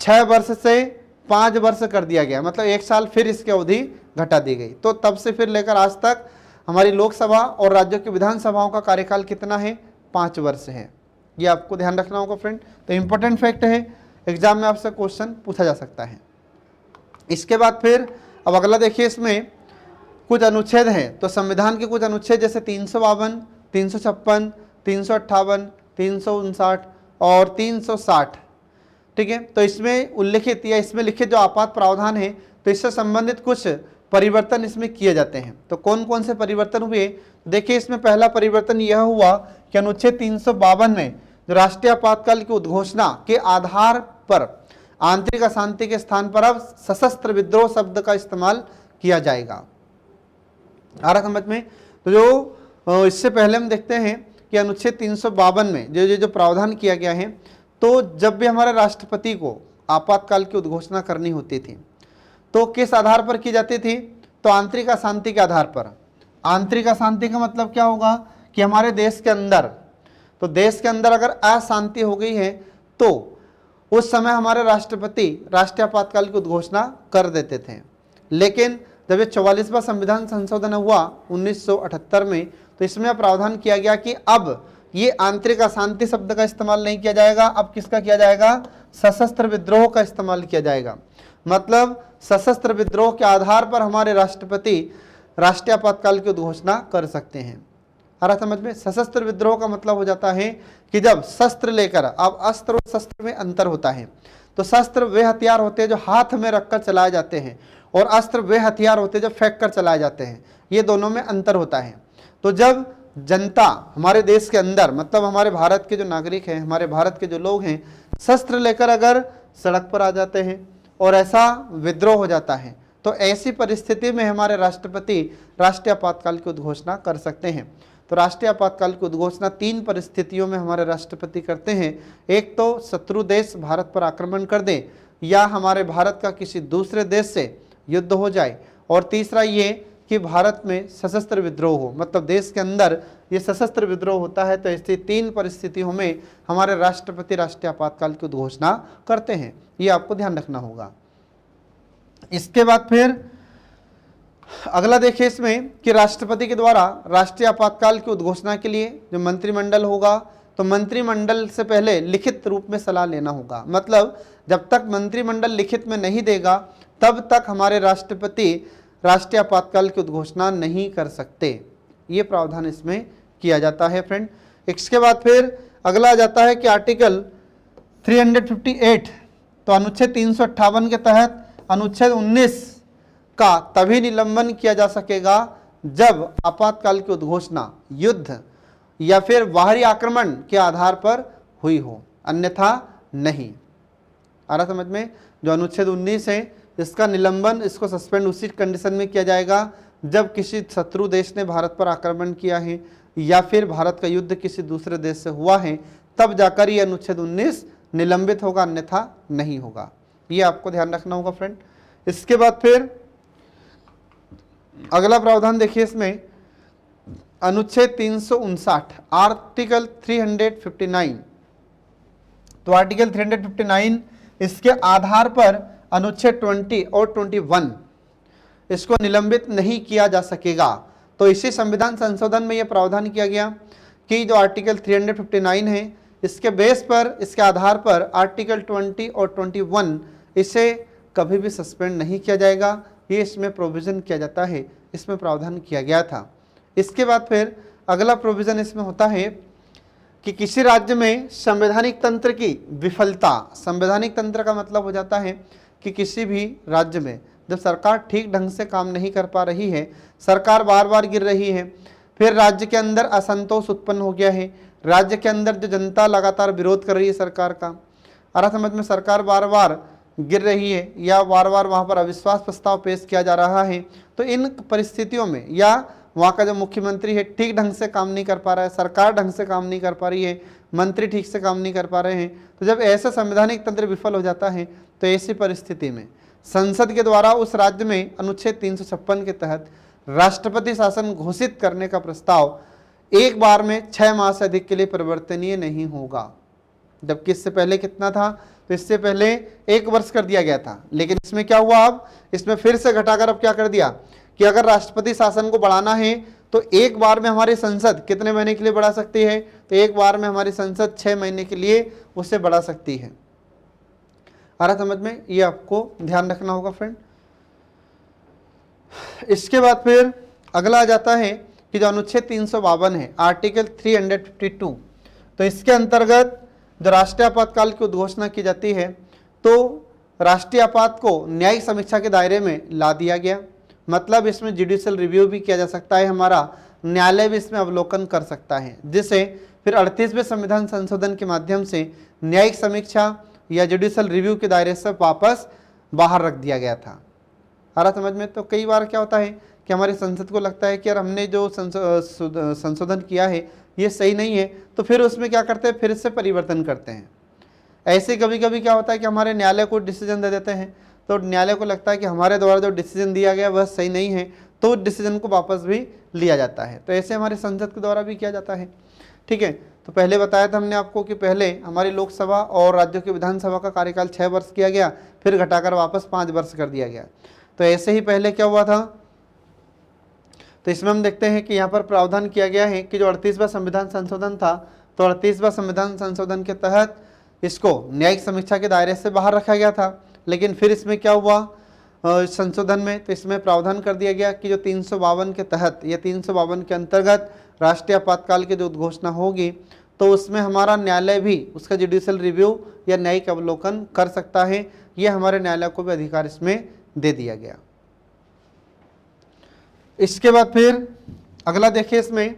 6 वर्ष से 5 वर्ष कर दिया गया, मतलब 1 साल फिर इसकी अवधि घटा दी गई। तो तब से फिर लेकर आज तक हमारी लोकसभा और राज्यों की विधानसभाओं का कार्यकाल कितना है? 5 वर्ष है। ये आपको ध्यान रखना होगा फ्रेंड। तो इंपॉर्टेंट फैक्ट है, एग्जाम में आपसे क्वेश्चन पूछा जा सकता है। इसके बाद फिर अब अगला देखिए, इसमें कुछ अनुच्छेद हैं। तो संविधान के कुछ अनुच्छेद जैसे 352, 356, 358, 359 और 360, ठीक है। तो इसमें उल्लिखित या इसमें लिखित जो आपात प्रावधान है तो इससे संबंधित कुछ परिवर्तन इसमें किए जाते हैं। तो कौन कौन से परिवर्तन हुए? देखिए, इसमें पहला परिवर्तन यह हुआ कि अनुच्छेद 352 में जो राष्ट्रीय आपातकाल की उद्घोषणा के आधार पर आंतरिक अशांति के स्थान पर अब सशस्त्र विद्रोह शब्द का इस्तेमाल किया जाएगा। आ रहा समझ में? तो जो इससे पहले हम देखते हैं कि अनुच्छेद 352 में जो प्रावधान किया गया है, तो जब भी हमारे राष्ट्रपति को आपातकाल की उद्घोषणा करनी होती थी तो किस आधार पर की जाती थी? तो आंतरिक अशांति के आधार पर। आंतरिक अशांति का मतलब क्या होगा कि हमारे देश के अंदर, तो देश के अंदर अगर अशांति हो गई है तो उस समय हमारे राष्ट्रपति राष्ट्रीय आपातकाल की उद्घोषणा कर देते थे। लेकिन जब ये 44वां संविधान संशोधन हुआ 1978 में, तो इसमें प्रावधान किया गया कि अब ये आंतरिक अशांति शब्द का इस्तेमाल नहीं किया जाएगा, अब किसका किया जाएगा? सशस्त्र विद्रोह का इस्तेमाल किया जाएगा। मतलब सशस्त्र विद्रोह के आधार पर हमारे राष्ट्रपति राष्ट्रीय आपातकाल की उद्घोषणा कर सकते हैं। आ रहा समझ में? सशस्त्र विद्रोह का मतलब हो जाता है कि जब शस्त्र लेकर, अब अस्त्र और शस्त्र में अंतर होता है। तो शस्त्र वे हथियार होते हैं जो हाथ में रखकर चलाए जाते हैं और अस्त्र वे हथियार होते हैं जो फेंक कर चलाए जाते हैं। ये दोनों में अंतर होता है। तो जब जनता हमारे देश के अंदर, मतलब हमारे भारत के जो नागरिक हैं, हमारे भारत के जो लोग हैं, शस्त्र लेकर अगर सड़क पर आ जाते हैं और ऐसा विद्रोह हो जाता है, तो ऐसी परिस्थिति में हमारे राष्ट्रपति राष्ट्रीय आपातकाल की उद्घोषणा कर सकते हैं। तो राष्ट्रीय आपातकाल की उद्घोषणा 3 परिस्थितियों में हमारे राष्ट्रपति करते हैं। एक तो शत्रु देश भारत पर आक्रमण कर दे, या हमारे भारत का किसी दूसरे देश से युद्ध हो जाए, और तीसरा ये कि भारत में सशस्त्र विद्रोह हो, मतलब देश के अंदर ये सशस्त्र विद्रोह होता है। तो ऐसी 3 परिस्थितियों में हमारे राष्ट्रपति राष्ट्रीय आपातकाल की उद्घोषणा करते हैं। ये आपको ध्यान रखना होगा। इसके बाद फिर अगला देखिए इसमें कि राष्ट्रपति के द्वारा राष्ट्रीय आपातकाल की उद्घोषणा के लिए जो मंत्रिमंडल होगा, तो मंत्रिमंडल से पहले लिखित रूप में सलाह लेना होगा। मतलब जब तक मंत्रिमंडल लिखित में नहीं देगा तब तक हमारे राष्ट्रपति राष्ट्रीय आपातकाल की उद्घोषणा नहीं कर सकते। ये प्रावधान इसमें किया जाता है फ्रेंड। इसके बाद फिर अगला आ जाता है कि आर्टिकल 358, तो अनुच्छेद 358 के तहत अनुच्छेद 19 का तभी निलंबन किया जा सकेगा जब आपातकाल की उद्घोषणा युद्ध या फिर बाहरी आक्रमण के आधार पर हुई हो, अन्यथा नहीं। आ रहा समझ में? जो अनुच्छेद 19 है इसका निलंबन, इसको सस्पेंड उसी कंडीशन में किया जाएगा जब किसी शत्रु देश ने भारत पर आक्रमण किया है, या फिर भारत का युद्ध किसी दूसरे देश से हुआ है, तब जाकर ये अनुच्छेद 19 निलंबित होगा, अन्यथा नहीं होगा। ये आपको ध्यान रखना होगा फ्रेंड। इसके बाद फिर अगला प्रावधान देखिए, इसमें अनुच्छेद 359 आर्टिकल 359। तो आर्टिकल 359 इसके आधार पर अनुच्छेद 20 और 21 इसको निलंबित नहीं किया जा सकेगा। तो इसी संविधान संशोधन में यह प्रावधान किया गया कि जो आर्टिकल 359 है, इसके बेस पर, इसके आधार पर आर्टिकल 20 और 21 इसे कभी भी सस्पेंड नहीं किया जाएगा। ये इसमें प्रोविजन किया जाता है, इसमें प्रावधान किया गया था। इसके बाद फिर अगला प्रोविजन इसमें होता है कि किसी राज्य में संवैधानिक तंत्र की विफलता, संवैधानिक तंत्र का मतलब हो जाता है कि किसी भी राज्य में जब सरकार ठीक ढंग से काम नहीं कर पा रही है, सरकार बार बार गिर रही है, फिर राज्य के अंदर असंतोष उत्पन्न हो गया है, राज्य के अंदर जो जनता लगातार विरोध कर रही है सरकार का, और समझ में सरकार बार बार गिर रही है या बार बार वहाँ पर अविश्वास प्रस्ताव पेश किया जा रहा है, तो इन परिस्थितियों में या वहाँ का जो मुख्यमंत्री है ठीक ढंग से काम नहीं कर पा रहा है, सरकार ढंग से काम नहीं कर पा रही है, मंत्री ठीक से काम नहीं कर पा रहे हैं, तो जब ऐसा संवैधानिक तंत्र विफल हो जाता है तो ऐसी परिस्थिति में संसद के द्वारा उस राज्य में अनुच्छेद 356 के तहत राष्ट्रपति शासन घोषित करने का प्रस्ताव एक बार में 6 माह से अधिक के लिए परिवर्तनीय नहीं होगा। जबकि इससे पहले कितना था, तो इससे पहले 1 वर्ष कर दिया गया था, लेकिन इसमें क्या हुआ, अब इसमें फिर से घटाकर अब क्या कर दिया कि अगर राष्ट्रपति शासन को बढ़ाना है तो एक बार में हमारी संसद कितने महीने के लिए बढ़ा सकती है, तो एक बार में हमारी संसद 6 महीने के लिए उसे बढ़ा सकती है। आ रहा समझ में, ये आपको ध्यान रखना होगा फ्रेंड। इसके बाद फिर अगला आ जाता है कि जो अनुच्छेद 352 है आर्टिकल 352, तो इसके अंतर्गत जो राष्ट्रीय आपातकाल की उद्घोषणा की जाती है तो राष्ट्रीय आपात को न्यायिक समीक्षा के दायरे में ला दिया गया। मतलब इसमें जुडिशियल रिव्यू भी किया जा सकता है, हमारा न्यायालय भी इसमें अवलोकन कर सकता है, जिसे फिर 38वें संविधान संशोधन के माध्यम से न्यायिक समीक्षा या जुडिशियल रिव्यू के दायरे से वापस बाहर रख दिया गया था। आ रहा समझ में। तो कई बार क्या होता है कि हमारी संसद को लगता है कि यार हमने जो संशोधन किया है ये सही नहीं है, तो फिर उसमें क्या करते हैं, फिर से परिवर्तन करते हैं। ऐसे कभी कभी क्या होता है कि हमारे न्यायालय को डिसीजन दे देते हैं, तो न्यायालय को लगता है कि हमारे द्वारा जो डिसीजन दिया गया वह सही नहीं है, तो डिसीजन को वापस भी लिया जाता है। तो ऐसे हमारी संसद के द्वारा भी किया जाता है। ठीक है, तो पहले बताया था हमने आपको कि पहले हमारी लोकसभा और राज्यों की विधानसभा का कार्यकाल 6 वर्ष किया गया, फिर घटाकर वापस 5 वर्ष कर दिया गया। तो ऐसे ही पहले क्या हुआ था, तो इसमें हम देखते हैं कि यहाँ पर प्रावधान किया गया है कि जो 38वां संविधान संशोधन था, तो 38वां संविधान संशोधन के तहत इसको न्यायिक समीक्षा के दायरे से बाहर रखा गया था। लेकिन फिर इसमें क्या हुआ संशोधन में, तो इसमें प्रावधान कर दिया गया कि जो 352 के तहत या 352 के अंतर्गत राष्ट्रीय आपातकाल की जो उद्घोषणा होगी तो उसमें हमारा न्यायालय भी उसका जुडिशियल रिव्यू या न्यायिक अवलोकन कर सकता है। ये हमारे न्यायालय को भी अधिकार इसमें दे दिया गया। इसके बाद फिर अगला देखिए, इसमें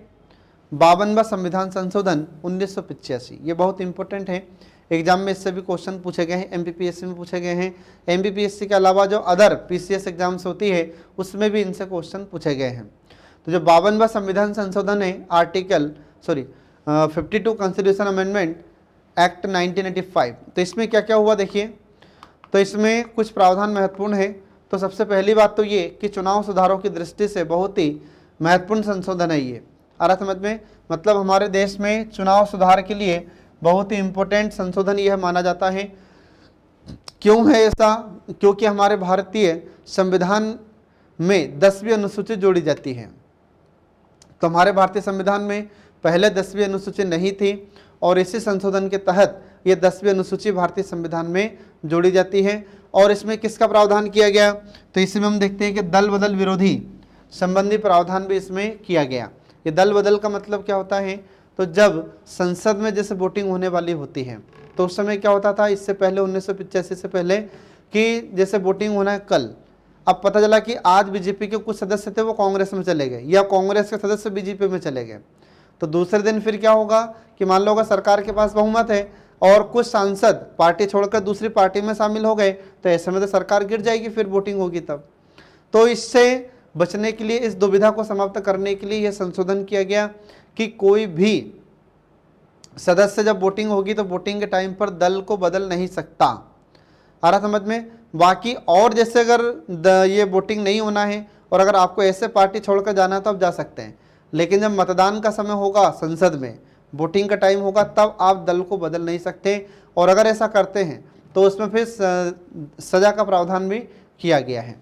52वां संविधान संशोधन 1985, ये बहुत इंपॉर्टेंट है। एग्जाम में इससे भी क्वेश्चन पूछे गए हैं, एमपीपीएससी में पूछे गए हैं। एमपीपीएससी के अलावा जो अदर पीसीएस एग्जाम्स होती है उसमें भी इनसे क्वेश्चन पूछे गए हैं। तो जो 52वां संविधान संशोधन है आर्टिकल 52 कॉन्स्टिट्यूशन अमेंडमेंट एक्ट 1985, तो इसमें क्या क्या हुआ देखिए। तो इसमें कुछ प्रावधान महत्वपूर्ण है। तो सबसे पहली बात तो ये कि चुनाव सुधारों की दृष्टि से बहुत ही महत्वपूर्ण संशोधन है ये। आ रहा समझ में, मतलब हमारे देश में चुनाव सुधार के लिए बहुत ही इम्पोर्टेंट संशोधन यह माना जाता है। क्यों है ऐसा, क्योंकि हमारे भारतीय संविधान में 10वीं अनुसूची जोड़ी जाती है। तो हमारे भारतीय संविधान में पहले 10वीं अनुसूची नहीं थी और इसी संशोधन के तहत ये 10वीं अनुसूची भारतीय संविधान में जोड़ी जाती है। और इसमें किसका प्रावधान किया गया, तो इसमें हम देखते हैं कि दल बदल विरोधी संबंधी प्रावधान भी इसमें किया गया। ये दल बदल का मतलब क्या होता है, तो जब संसद में जैसे वोटिंग होने वाली होती है तो उस समय क्या होता था, इससे पहले 1985 से पहले कि जैसे वोटिंग होना है कल, अब पता चला कि आज बीजेपी के कुछ सदस्य थे वो कांग्रेस में चले गए या कांग्रेस के सदस्य बीजेपी में चले गए, तो दूसरे दिन फिर क्या होगा कि मान लो अगर सरकार के पास बहुमत है और कुछ सांसद पार्टी छोड़कर दूसरी पार्टी में शामिल हो गए, तो ऐसे में तो सरकार गिर जाएगी, फिर वोटिंग होगी तब। तो इससे बचने के लिए, इस दुविधा को समाप्त करने के लिए यह संशोधन किया गया कि कोई भी सदस्य जब वोटिंग होगी तो वोटिंग के टाइम पर दल को बदल नहीं सकता। आ रहा समझ में। बाकी और जैसे अगर ये वोटिंग नहीं होना है और अगर आपको ऐसे पार्टी छोड़कर जाना है तो आप जा सकते हैं, लेकिन जब मतदान का समय होगा, संसद में वोटिंग का टाइम होगा, तब आप दल को बदल नहीं सकते। और अगर ऐसा करते हैं तो उसमें फिर सजा का प्रावधान भी किया गया है,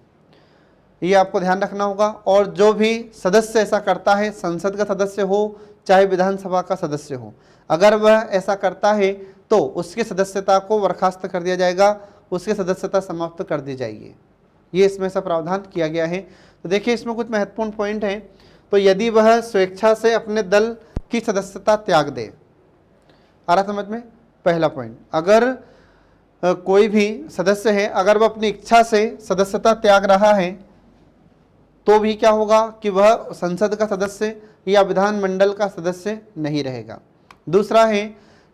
ये आपको ध्यान रखना होगा। और जो भी सदस्य ऐसा करता है, संसद का सदस्य हो चाहे विधानसभा का सदस्य हो, अगर वह ऐसा करता है तो उसकी सदस्यता को बर्खास्त कर दिया जाएगा, उसकी सदस्यता समाप्त कर दी जाएगी। ये इसमें ऐसा प्रावधान किया गया है। तो देखिए इसमें कुछ महत्वपूर्ण पॉइंट हैं। तो यदि वह स्वेच्छा से अपने दल की सदस्यता त्याग दे, आ रहा समझ में। पहला पॉइंट, अगर कोई भी सदस्य है, अगर वह अपनी इच्छा से सदस्यता त्याग रहा है तो भी क्या होगा कि वह संसद का सदस्य या विधानमंडल का सदस्य नहीं रहेगा। दूसरा है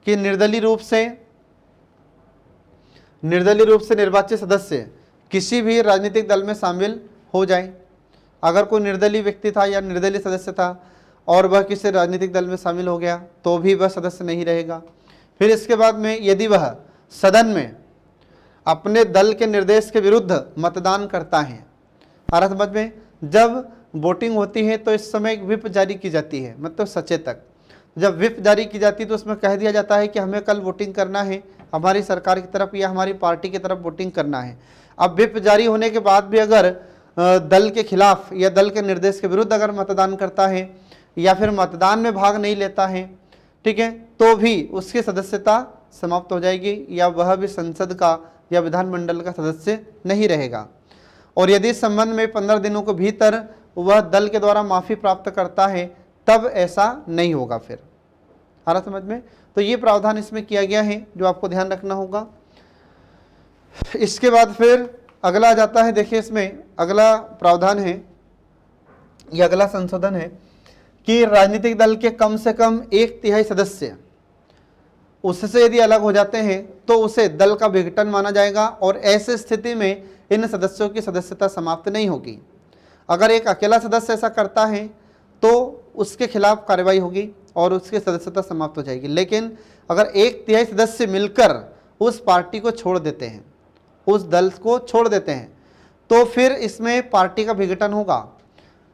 कि निर्दलीय रूप से निर्वाचित सदस्य किसी भी राजनीतिक दल में शामिल हो जाए। अगर कोई निर्दलीय व्यक्ति था या निर्दलीय सदस्य था और वह किसी राजनीतिक दल में शामिल हो गया तो भी वह सदस्य नहीं रहेगा। फिर इसके बाद में यदि वह सदन में अपने दल के निर्देश के विरुद्ध मतदान करता है, आ रहा समझ में। जब वोटिंग होती है तो इस समय एक व्हिप जारी की जाती है, मतलब सचेतक। जब व्हिप जारी की जाती है तो उसमें कह दिया जाता है कि हमें कल वोटिंग करना है, हमारी सरकार की तरफ या हमारी पार्टी की तरफ वोटिंग करना है। अब व्हिप जारी होने के बाद भी अगर दल के खिलाफ या दल के निर्देश के विरुद्ध अगर मतदान करता है या फिर मतदान में भाग नहीं लेता है, ठीक है, तो भी उसकी सदस्यता समाप्त हो जाएगी या वह भी संसद का या विधानमंडल का सदस्य नहीं रहेगा। और यदि इस संबंध में 15 दिनों के भीतर वह दल के द्वारा माफ़ी प्राप्त करता है तब ऐसा नहीं होगा। फिर आ रहा समझ में। तो ये प्रावधान इसमें किया गया है जो आपको ध्यान रखना होगा। इसके बाद फिर अगला आ जाता है, देखिए इसमें अगला प्रावधान है, ये अगला संशोधन है कि राजनीतिक दल के कम से कम 1/3 सदस्य उससे यदि अलग हो जाते हैं तो उसे दल का विघटन माना जाएगा और ऐसी स्थिति में इन सदस्यों की सदस्यता समाप्त नहीं होगी। अगर एक अकेला सदस्य ऐसा करता है तो उसके खिलाफ कार्रवाई होगी और उसकी सदस्यता समाप्त हो जाएगी। लेकिन अगर 1/3 सदस्य मिलकर उस पार्टी को छोड़ देते हैं, उस दल को छोड़ देते हैं, तो फिर इसमें पार्टी का विघटन होगा।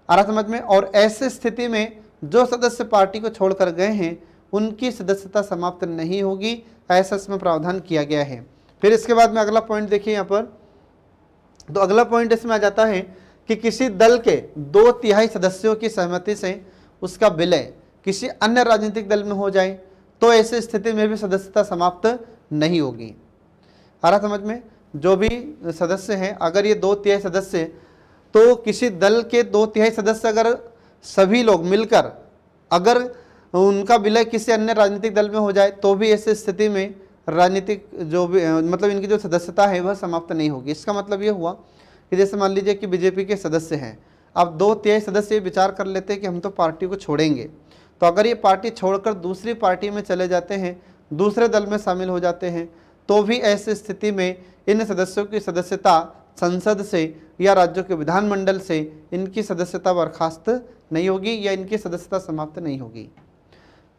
आ रहा समझ में। और ऐसी स्थिति में जो सदस्य पार्टी को छोड़कर गए हैं उनकी सदस्यता समाप्त नहीं होगी, ऐसा इसमें प्रावधान किया गया है। फिर इसके बाद में अगला पॉइंट देखिए यहाँ पर। तो अगला पॉइंट इसमें आ जाता है कि किसी दल के 2/3 सदस्यों की सहमति से उसका विलय किसी अन्य राजनीतिक दल में हो जाए तो ऐसी स्थिति में भी सदस्यता समाप्त नहीं होगी। आ रहा समझ में। जो भी सदस्य हैं, अगर ये 2/3 सदस्य, तो किसी दल के 2/3 सदस्य अगर सभी लोग मिलकर अगर उनका विलय किसी अन्य राजनीतिक दल में हो जाए तो भी ऐसी स्थिति में राजनीतिक जो भी मतलब इनकी जो सदस्यता है वह समाप्त नहीं होगी। इसका मतलब ये हुआ कि जैसे मान लीजिए कि बीजेपी के सदस्य हैं, अब 2/3 सदस्य विचार कर लेते हैं कि हम तो पार्टी को छोड़ेंगे, तो अगर ये पार्टी छोड़कर दूसरी पार्टी में चले जाते हैं, दूसरे दल में शामिल हो जाते हैं, तो भी ऐसी स्थिति में इन सदस्यों की सदस्यता संसद से या राज्यों के विधानमंडल से इनकी सदस्यता बर्खास्त नहीं होगी या इनकी सदस्यता समाप्त नहीं होगी।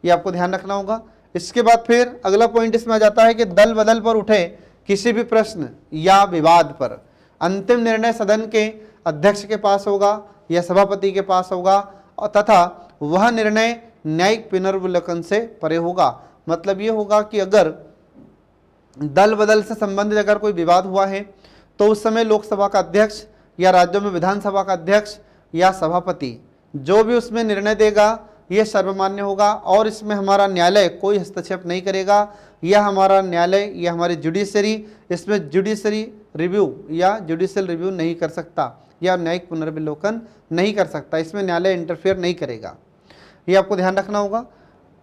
ये आपको ध्यान रखना होगा। इसके बाद फिर अगला पॉइंट इसमें आ जाता है कि दल बदल पर उठे किसी भी प्रश्न या विवाद पर अंतिम निर्णय सदन के अध्यक्ष के पास होगा या सभापति के पास होगा तथा वह निर्णय न्यायिक पुनर्विलोकन से परे होगा। मतलब ये होगा कि अगर दल बदल से संबंधित अगर कोई विवाद हुआ है तो उस समय लोकसभा का अध्यक्ष या राज्यों में विधानसभा का अध्यक्ष या सभापति जो भी उसमें निर्णय देगा ये सर्वमान्य होगा और इसमें हमारा न्यायालय कोई हस्तक्षेप नहीं करेगा या हमारा न्यायालय या हमारी जुडिशरी इसमें जुडिशरी रिव्यू या जुडिशियल रिव्यू नहीं कर सकता या न्यायिक पुनर्विलोकन नहीं कर सकता। इसमें न्यायालय इंटरफेयर नहीं करेगा, ये आपको ध्यान रखना होगा।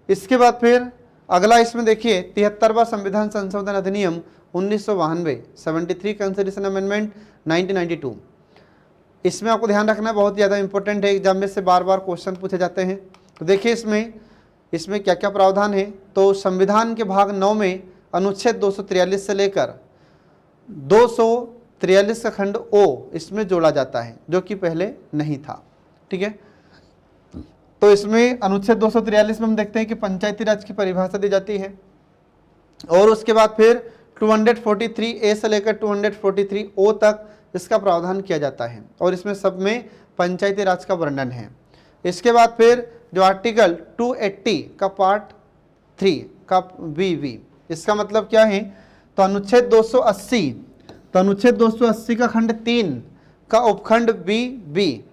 इसके बाद फिर अगला इसमें देखिए 73वां संविधान संशोधन अधिनियम 1992 73 कॉन्स्टिट्यूशन अमेंडमेंट 1992। इसमें आपको ध्यान रखना बहुत ज़्यादा इंपॉर्टेंट है, एग्जाम में से बार बार क्वेश्चन पूछे जाते हैं। तो देखिए इसमें क्या क्या प्रावधान है। तो संविधान के भाग 9 में अनुच्छेद 243 से लेकर 243 का खंड ओ इसमें जोड़ा जाता है जो कि पहले नहीं था। ठीक है, तो इसमें अनुच्छेद 243 में हम देखते हैं कि पंचायती राज की परिभाषा दी जाती है, और उसके बाद फिर 243 ए से लेकर 243 ओ तक इसका प्रावधान किया जाता है, और इसमें सब में पंचायती राज का वर्णन है। इसके बाद फिर जो आर्टिकल 280 का पार्ट 3 का वी, इसका मतलब क्या है, तो अनुच्छेद 280 का खंड 3 का उपखंड बी,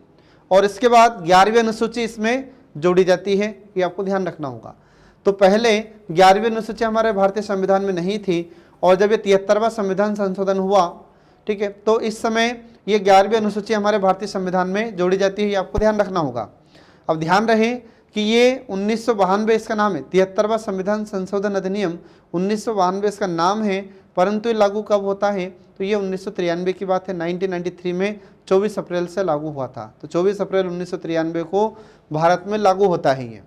और इसके बाद 11वीं अनुसूची इसमें जोड़ी जाती है, ये आपको ध्यान रखना होगा। तो पहले 11वीं अनुसूची हमारे भारतीय संविधान में नहीं थी, और जब ये 73वां संविधान संशोधन हुआ, ठीक है, तो इस समय ये 11वीं अनुसूची हमारे भारतीय संविधान में जोड़ी जाती है, ये आपको ध्यान रखना होगा। अब ध्यान रहे कि ये 1992 इसका नाम है, 73वां संविधान संशोधन अधिनियम 1992 इसका नाम है, परंतु ये लागू कब होता है, तो ये 1993 की बात है। 1993 में 24 अप्रैल से लागू हुआ था, तो 24 अप्रैल 1993 को भारत में लागू होता है ये।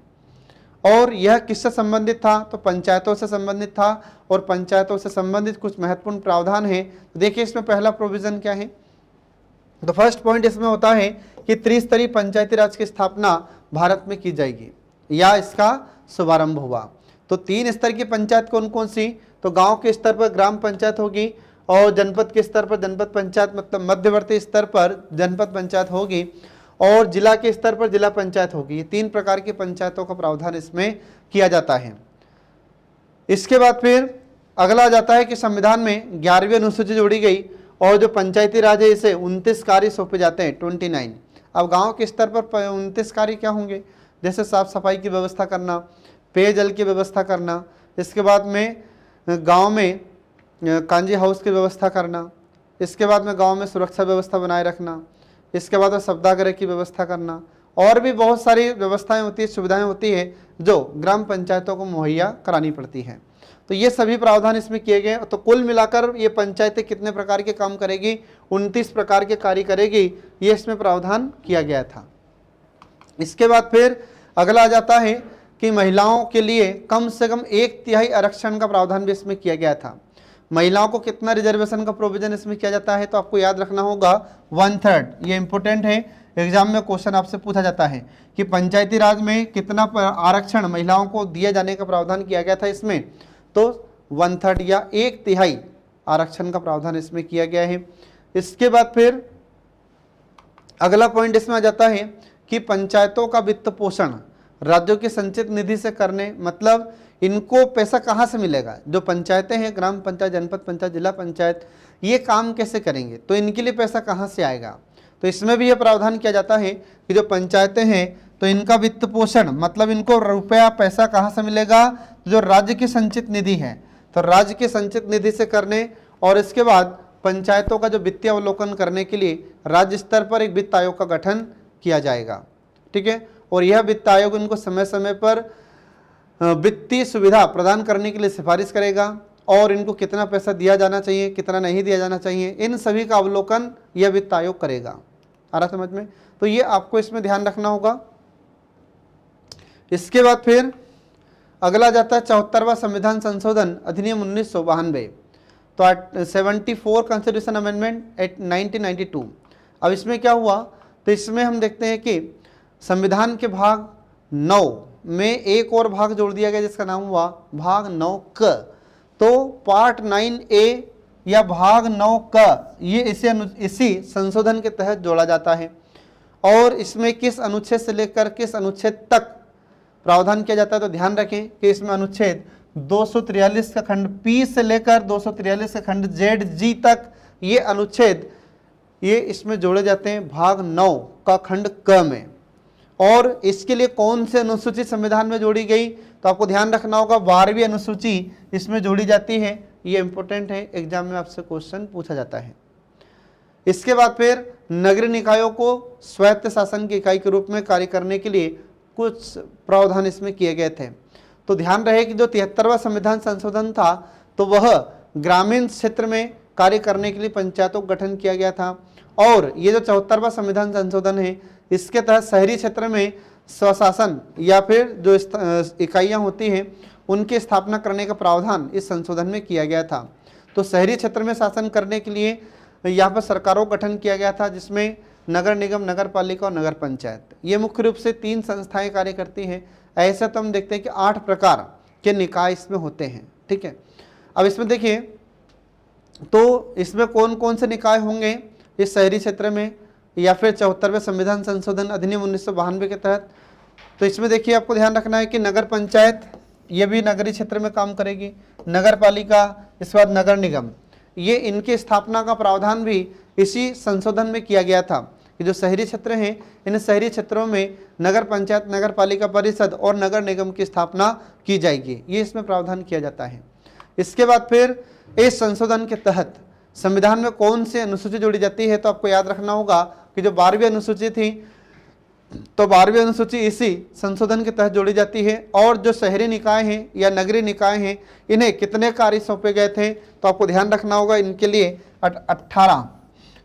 और यह किससे संबंधित था, तो पंचायतों से संबंधित था, और पंचायतों से संबंधित कुछ महत्वपूर्ण प्रावधान है। तो देखिए इसमें पहला प्रोविजन क्या है, तो फर्स्ट पॉइंट इसमें होता है कि त्रिस्तरीय पंचायती राज की स्थापना भारत में की जाएगी, या इसका शुभारंभ हुआ। तो 3 स्तर की पंचायत कौन कौन सी, तो गांव के स्तर पर ग्राम पंचायत होगी, और जनपद के स्तर पर जनपद पंचायत, मतलब मध्यवर्ती स्तर पर जनपद पंचायत होगी, और जिला के स्तर पर जिला पंचायत होगी। ये 3 प्रकार की पंचायतों का प्रावधान इसमें किया जाता है। इसके बाद फिर अगला आ जाता है कि संविधान में 11वीं अनुसूची जोड़ी गई, और जो पंचायती राज है इसे 29 कार्य सौंपे जाते हैं, 29। अब गांव के स्तर पर 29 कार्य क्या होंगे, जैसे साफ सफाई की व्यवस्था करना, पेयजल की व्यवस्था करना, इसके बाद में गांव में कांजी हाउस की व्यवस्था करना, इसके बाद में गांव में सुरक्षा व्यवस्था बनाए रखना, इसके बाद में शब्दाग्रह की व्यवस्था करना, और भी बहुत सारी व्यवस्थाएं होती है, सुविधाएं होती है जो ग्राम पंचायतों को मुहैया करानी पड़ती हैं। तो ये सभी प्रावधान इसमें किए गए। तो कुल मिलाकर ये पंचायतें कितने प्रकार के काम करेगी, 29 प्रकार के कार्य करेगी, ये इसमें प्रावधान किया गया था। इसके बाद फिर अगला आ जाता है कि महिलाओं के लिए कम से कम 1/3 आरक्षण का प्रावधान भी इसमें किया गया था। महिलाओं को कितना रिजर्वेशन का प्रोविजन इसमें किया जाता है, तो आपको याद रखना होगा 1/3। ये इंपॉर्टेंट है, एग्जाम में क्वेश्चन आपसे पूछा जाता है कि पंचायती राज में कितना आरक्षण महिलाओं को दिए जाने का प्रावधान किया गया था इसमें, तो 1/3 या 1/3 आरक्षण का प्रावधान इसमें किया गया है। इसके बाद फिर अगला पॉइंट इसमें आ जाता है कि पंचायतों का वित्त पोषण राज्यों की संचित निधि से करने, मतलब इनको पैसा कहाँ से मिलेगा, जो पंचायतें हैं, ग्राम पंचायत, जनपद पंचायत, जिला पंचायत, ये काम कैसे करेंगे, तो इनके लिए पैसा कहाँ से आएगा। तो इसमें भी ये प्रावधान किया जाता है कि जो पंचायतें हैं तो इनका वित्त पोषण, मतलब इनको रुपया पैसा कहाँ से मिलेगा, जो राज्य की संचित निधि है, तो राज्य की संचित निधि से करने, और इसके बाद पंचायतों का जो वित्तीय अवलोकन करने के लिए राज्य स्तर पर एक वित्त आयोग का गठन किया जाएगा, ठीक है। और यह वित्त आयोग इनको समय समय पर वित्तीय सुविधा प्रदान करने के लिए सिफारिश करेगा, और इनको कितना पैसा दिया जाना चाहिए, कितना नहीं दिया जाना चाहिए, इन सभी का अवलोकन यह वित्त आयोग करेगा। आ रहा समझ में, तो ये आपको इसमें ध्यान रखना होगा। इसके बाद फिर अगला जाता है 74वां संविधान संशोधन अधिनियम 1992, तो 74 कॉन्स्टिट्यूशन अमेंडमेंट एट 1992। अब इसमें क्या हुआ, तो इसमें हम देखते हैं कि संविधान के भाग 9 में एक और भाग जोड़ दिया गया जिसका नाम हुआ भाग 9 क। तो पार्ट 9A या भाग 9 क ये इसी संशोधन के तहत जोड़ा जाता है, और इसमें किस अनुच्छेद से लेकर किस अनुच्छेद तक प्रावधान किया जाता है, तो ध्यान रखें कि इसमें अनुच्छेद 243 का खंड P से लेकर 243 का खंड ZG तक ये अनुच्छेद ये इसमें जोड़े जाते हैं भाग 9 का खंड क में। और इसके लिए कौन से अनुसूची संविधान में जोड़ी गई, तो आपको ध्यान रखना होगा 12वीं अनुसूची इसमें जोड़ी जाती है। ये इंपॉर्टेंट है, एग्जाम में आपसे क्वेश्चन पूछा जाता है। इसके बाद फिर नगरीय निकायों को स्वायत्त शासन की इकाई के रूप में कार्य करने के लिए कुछ प्रावधान इसमें किए गए थे। तो ध्यान रहे कि जो 73वां संविधान संशोधन था तो वह ग्रामीण क्षेत्र में कार्य करने के लिए पंचायतों का गठन किया गया था, और ये जो 74वां संविधान संशोधन है इसके तहत शहरी क्षेत्र में स्वशासन या फिर जो इकाइयाँ होती हैं उनकी स्थापना करने का प्रावधान इस संशोधन में किया गया था। तो शहरी क्षेत्र में शासन करने के लिए यहाँ पर सरकारों का गठन किया गया था, जिसमें नगर निगम, नगर पालिका और नगर पंचायत। ये मुख्य रूप से 3 संस्थाएं कार्य करती हैं। ऐसे तो हम देखते हैं कि 8 प्रकार के निकाय इसमें होते हैं। ठीक है, अब इसमें देखिए तो इसमें कौन कौन से निकाय होंगे इस शहरी क्षेत्र में या फिर 74वें संविधान संशोधन अधिनियम 1992 के तहत। तो इसमें देखिए आपको ध्यान रखना है कि नगर पंचायत ये भी नगरीय क्षेत्र में काम करेगी, नगर पालिका, इसके बाद नगर निगम, ये इनकी स्थापना का प्रावधान भी इसी संशोधन में किया गया था कि जो शहरी क्षेत्र हैं इन शहरी क्षेत्रों में नगर पंचायत, नगर पालिका परिषद और नगर निगम की स्थापना की जाएगी, ये इसमें प्रावधान किया जाता है। इसके बाद फिर इस संशोधन के तहत संविधान में कौन सी अनुसूची जोड़ी जाती है, तो आपको याद रखना होगा कि जो 12वीं अनुसूची थी तो 12वीं अनुसूची इसी संशोधन के तहत जोड़ी जाती है। और जो शहरी निकाय हैं या नगरीय निकाय हैं इन्हें कितने कार्य सौंपे गए थे, तो आपको ध्यान रखना होगा इनके लिए 18,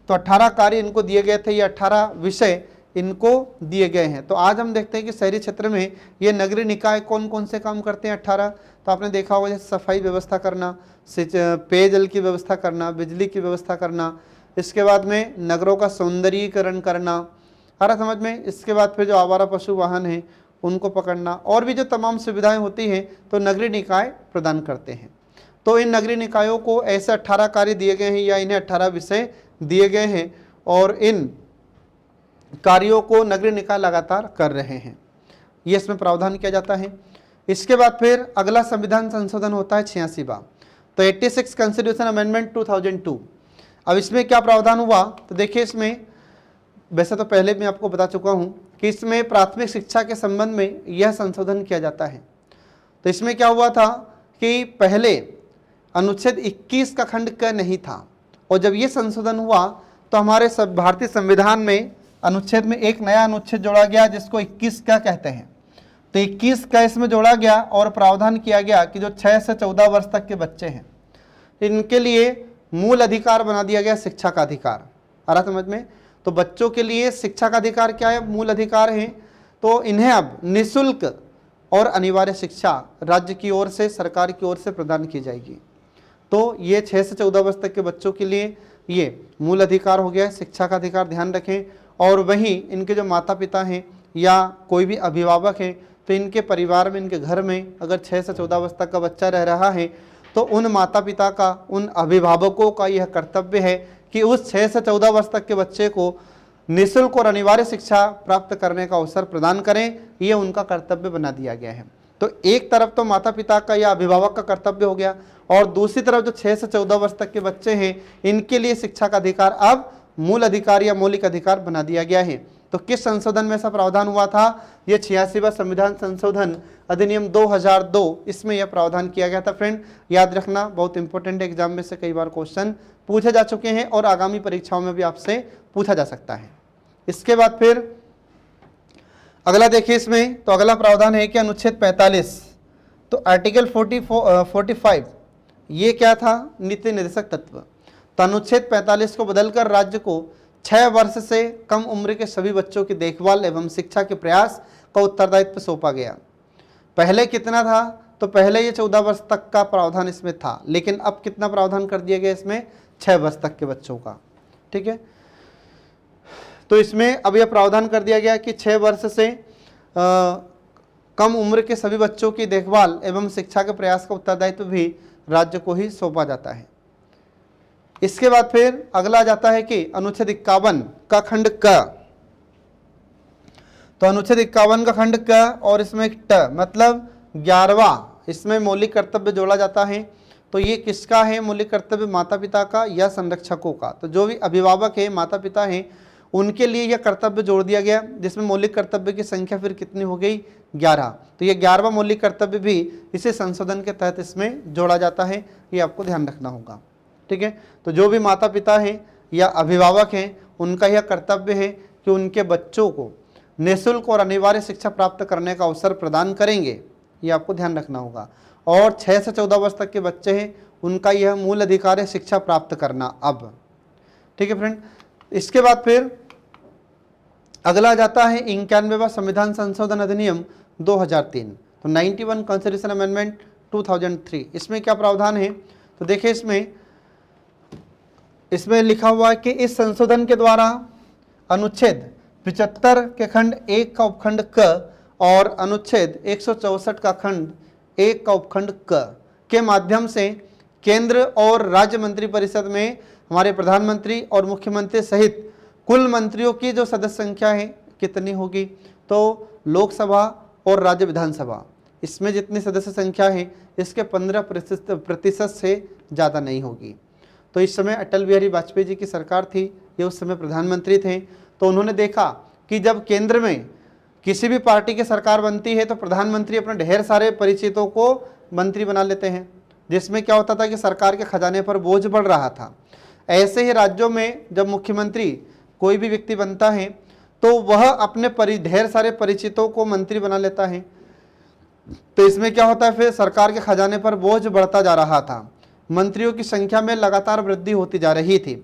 तो 18 कार्य इनको दिए गए थे, ये 18 विषय इनको दिए गए हैं। तो आज हम देखते हैं कि शहरी क्षेत्र में ये नगरीय निकाय कौन कौन से काम करते हैं 18। तो आपने देखा होगा जैसे सफाई व्यवस्था करना, पेयजल की व्यवस्था करना, बिजली की व्यवस्था करना, इसके बाद में नगरों का सौंदर्यीकरण करना, आ रहा समझ में। इसके बाद फिर जो आवारा पशु वाहन हैं उनको पकड़ना और भी जो तमाम सुविधाएं होती हैं तो नगरीय निकाय प्रदान करते हैं। तो इन नगरीय निकायों को ऐसे 18 कार्य दिए गए हैं या इन्हें 18 विषय दिए गए हैं और इन कार्यों को नगरीय निकाय लगातार कर रहे हैं, ये इसमें प्रावधान किया जाता है। इसके बाद फिर अगला संविधान संशोधन होता है 86वां, तो 86 कॉन्स्टिट्यूशन अमेंडमेंट 2002। अब इसमें क्या प्रावधान हुआ, तो देखिए इसमें वैसे तो पहले मैं आपको बता चुका हूं कि इसमें प्राथमिक शिक्षा के संबंध में यह संशोधन किया जाता है। तो इसमें क्या हुआ था कि पहले अनुच्छेद 21 का खंड क नहीं था और जब ये संशोधन हुआ तो हमारे भारतीय संविधान में अनुच्छेद में एक नया अनुच्छेद जोड़ा गया जिसको 21 का कहते हैं। तो 21 का इसमें जोड़ा गया और प्रावधान किया गया कि जो 6 से 14 वर्ष तक के बच्चे हैं इनके लिए मूल अधिकार बना दिया गया शिक्षा का अधिकार। आ रहा समझ में। तो बच्चों के लिए शिक्षा का अधिकार क्या है, मूल अधिकार है। तो इन्हें अब निःशुल्क और अनिवार्य शिक्षा राज्य की ओर से, सरकार की ओर से प्रदान की जाएगी। तो ये 6 से 14 वर्ष तक के बच्चों के लिए ये मूल अधिकार हो गया, शिक्षा का अधिकार, ध्यान रखें। और वहीं इनके जो माता पिता हैं या कोई भी अभिभावक हैं तो इनके परिवार में, इनके घर में अगर 6 से 14 वर्ष तक का बच्चा रह रहा है तो उन माता पिता का, उन अभिभावकों का यह कर्तव्य है कि उस 6 से 14 वर्ष तक के बच्चे को निःशुल्क और अनिवार्य शिक्षा प्राप्त करने का अवसर प्रदान करें, ये उनका कर्तव्य बना दिया गया है। तो एक तरफ तो माता पिता का या अभिभावक का कर्तव्य हो गया और दूसरी तरफ जो 6 से 14 वर्ष तक के बच्चे हैं इनके लिए शिक्षा का अधिकार अब मूल अधिकार या मौलिक अधिकार बना दिया गया है। तो किस संशोधन में ऐसा प्रावधान हुआ था, ये 86वां संविधान संशोधन अधिनियम 2002, इसमें यह प्रावधान किया गया था। फ्रेंड याद रखना, बहुत इंपॉर्टेंट, एग्जाम में से कई बार क्वेश्चन पूछे जा चुके हैं और आगामी परीक्षाओं में भी आपसे पूछा जा सकता है। इसके बाद फिर अगला देखिए इसमें, तो अगला प्रावधान है कि अनुच्छेद 45, तो आर्टिकल 45 ये क्या था, नीति निर्देशक तत्व। तो अनुच्छेद 45 को बदलकर राज्य को 6 वर्ष से कम उम्र के सभी बच्चों की देखभाल एवं शिक्षा के प्रयास का उत्तरदायित्व सौंपा गया। पहले कितना था, तो पहले ये 14 वर्ष तक का प्रावधान इसमें था, लेकिन अब कितना प्रावधान कर दिया गया इसमें, 6 वर्ष तक के बच्चों का। ठीक है, तो इसमें अब यह प्रावधान कर दिया गया कि 6 वर्ष से कम उम्र के सभी बच्चों की देखभाल एवं शिक्षा के प्रयास का उत्तरदायित्व भी राज्य को ही सौंपा जाता है। इसके बाद फिर अगला जाता है कि अनुच्छेद 51 का खंड क, तो अनुच्छेद 51 का खंड क और इसमें एक ट मतलब 11वां इसमें मौलिक कर्तव्य जोड़ा जाता है। तो ये किसका है मौलिक कर्तव्य, माता पिता का या संरक्षकों का। तो जो भी अभिभावक है, माता पिता हैं, उनके लिए यह कर्तव्य जोड़ दिया गया, जिसमें मौलिक कर्तव्य की संख्या फिर कितनी हो गई, 11। तो ये 11वां मौलिक कर्तव्य भी इसी संशोधन के तहत इसमें जोड़ा जाता है, ये आपको ध्यान रखना होगा। ठीक है, तो जो भी माता पिता हैं या अभिभावक हैं उनका यह कर्तव्य है कि उनके बच्चों को निःशुल्क और अनिवार्य शिक्षा प्राप्त करने का अवसर प्रदान करेंगे, ये आपको ध्यान रखना होगा। और 6 से 14 वर्ष तक के बच्चे हैं उनका यह मूल अधिकार है शिक्षा प्राप्त करना अब। ठीक है फ्रेंड, इसके बाद फिर अगला जाता है 91वां संविधान संशोधन अधिनियम 2003, तो 91 कॉन्स्टिट्यूशन अमेंडमेंट 2003। इसमें क्या प्रावधान है, तो देखिए इसमें लिखा हुआ है कि इस संशोधन के द्वारा अनुच्छेद 75 के खंड 1 का उपखंड क और अनुच्छेद 164 का खंड 1 का उपखंड क के माध्यम से केंद्र और राज्य मंत्रिपरिषद में हमारे प्रधानमंत्री और मुख्यमंत्री सहित कुल मंत्रियों की जो सदस्य संख्या है कितनी होगी, तो लोकसभा और राज्य विधानसभा इसमें जितनी सदस्य संख्या है इसके 15% से ज़्यादा नहीं होगी। तो इस समय अटल बिहारी वाजपेयी जी की सरकार थी, ये उस समय प्रधानमंत्री थे। तो उन्होंने देखा कि जब केंद्र में किसी भी पार्टी की सरकार बनती है तो प्रधानमंत्री अपने ढेर सारे परिचितों को मंत्री बना लेते हैं, जिसमें क्या होता था कि सरकार के खजाने पर बोझ बढ़ रहा था। ऐसे ही राज्यों में जब मुख्यमंत्री कोई भी व्यक्ति बनता है तो वह अपने ढेर सारे परिचितों को मंत्री बना लेता है। तो इसमें क्या होता है, फिर सरकार के खजाने पर बोझ बढ़ता जा रहा था, मंत्रियों की संख्या में लगातार वृद्धि होती जा रही थी।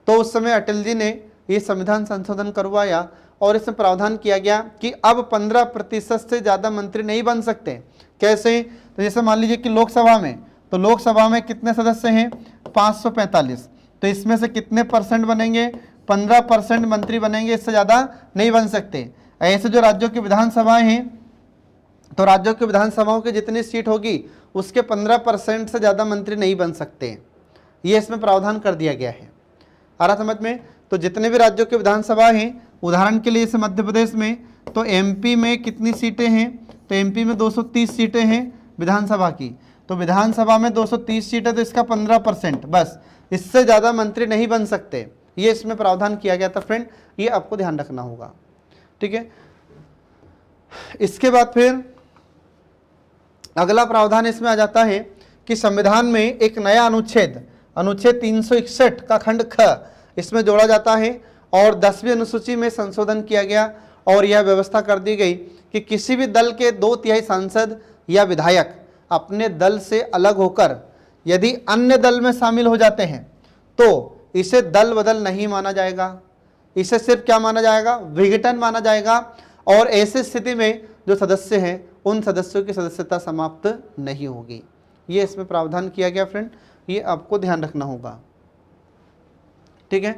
तो उस समय अटल जी ने ये संविधान संशोधन करवाया और इसमें प्रावधान किया गया कि अब 15% से ज़्यादा मंत्री नहीं बन सकते। कैसे, तो जैसे मान लीजिए कि लोकसभा में, तो लोकसभा में कितने सदस्य हैं, 545, तो इसमें से कितने परसेंट बनेंगे, 15% मंत्री बनेंगे, इससे ज़्यादा नहीं बन सकते। ऐसे जो राज्यों की विधानसभाएं हैं, तो राज्यों की विधानसभाओं की जितनी सीट होगी उसके 15% से ज़्यादा मंत्री नहीं बन सकते। ये इसमें प्रावधान कर दिया गया है। आ रहा समझ में। तो जितने भी राज्यों की विधानसभा हैं, उदाहरण के लिए जैसे मध्य प्रदेश में, तो एमपी में कितनी सीटें हैं, तो एमपी में 230 सीटें हैं विधानसभा की। तो विधानसभा में 230 सीटें, तो इसका 15%, बस इससे ज़्यादा मंत्री नहीं बन सकते। ये इसमें प्रावधान किया गया था फ्रेंड, ये आपको ध्यान रखना होगा। ठीक है। इसके बाद फिर अगला प्रावधान इसमें आ जाता है कि संविधान में एक नया अनुच्छेद 361 का खंड ख इसमें जोड़ा जाता है और 10वीं अनुसूची में संशोधन किया गया और यह व्यवस्था कर दी गई कि किसी भी दल के 2/3 सांसद या विधायक अपने दल से अलग होकर यदि अन्य दल में शामिल हो जाते हैं तो इसे दल बदल नहीं माना जाएगा, इसे सिर्फ क्या माना जाएगा, विघटन माना जाएगा। और ऐसी स्थिति में जो सदस्य हैं उन सदस्यों की सदस्यता समाप्त नहीं होगी। ये इसमें प्रावधान किया गया फ्रेंड, ये आपको ध्यान रखना होगा। ठीक है।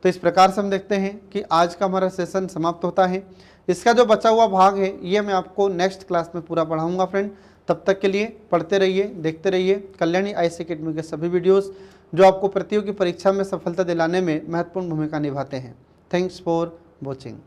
तो इस प्रकार से हम देखते हैं कि आज का हमारा सेशन समाप्त होता है। इसका जो बचा हुआ भाग है ये मैं आपको नेक्स्ट क्लास में पूरा पढ़ाऊंगा फ्रेंड। तब तक के लिए पढ़ते रहिए, देखते रहिए कल्याणी आईएएस अकेडमी के सभी वीडियोस जो आपको प्रतियोगी परीक्षा में सफलता दिलाने में महत्वपूर्ण भूमिका निभाते हैं। Thanks for watching.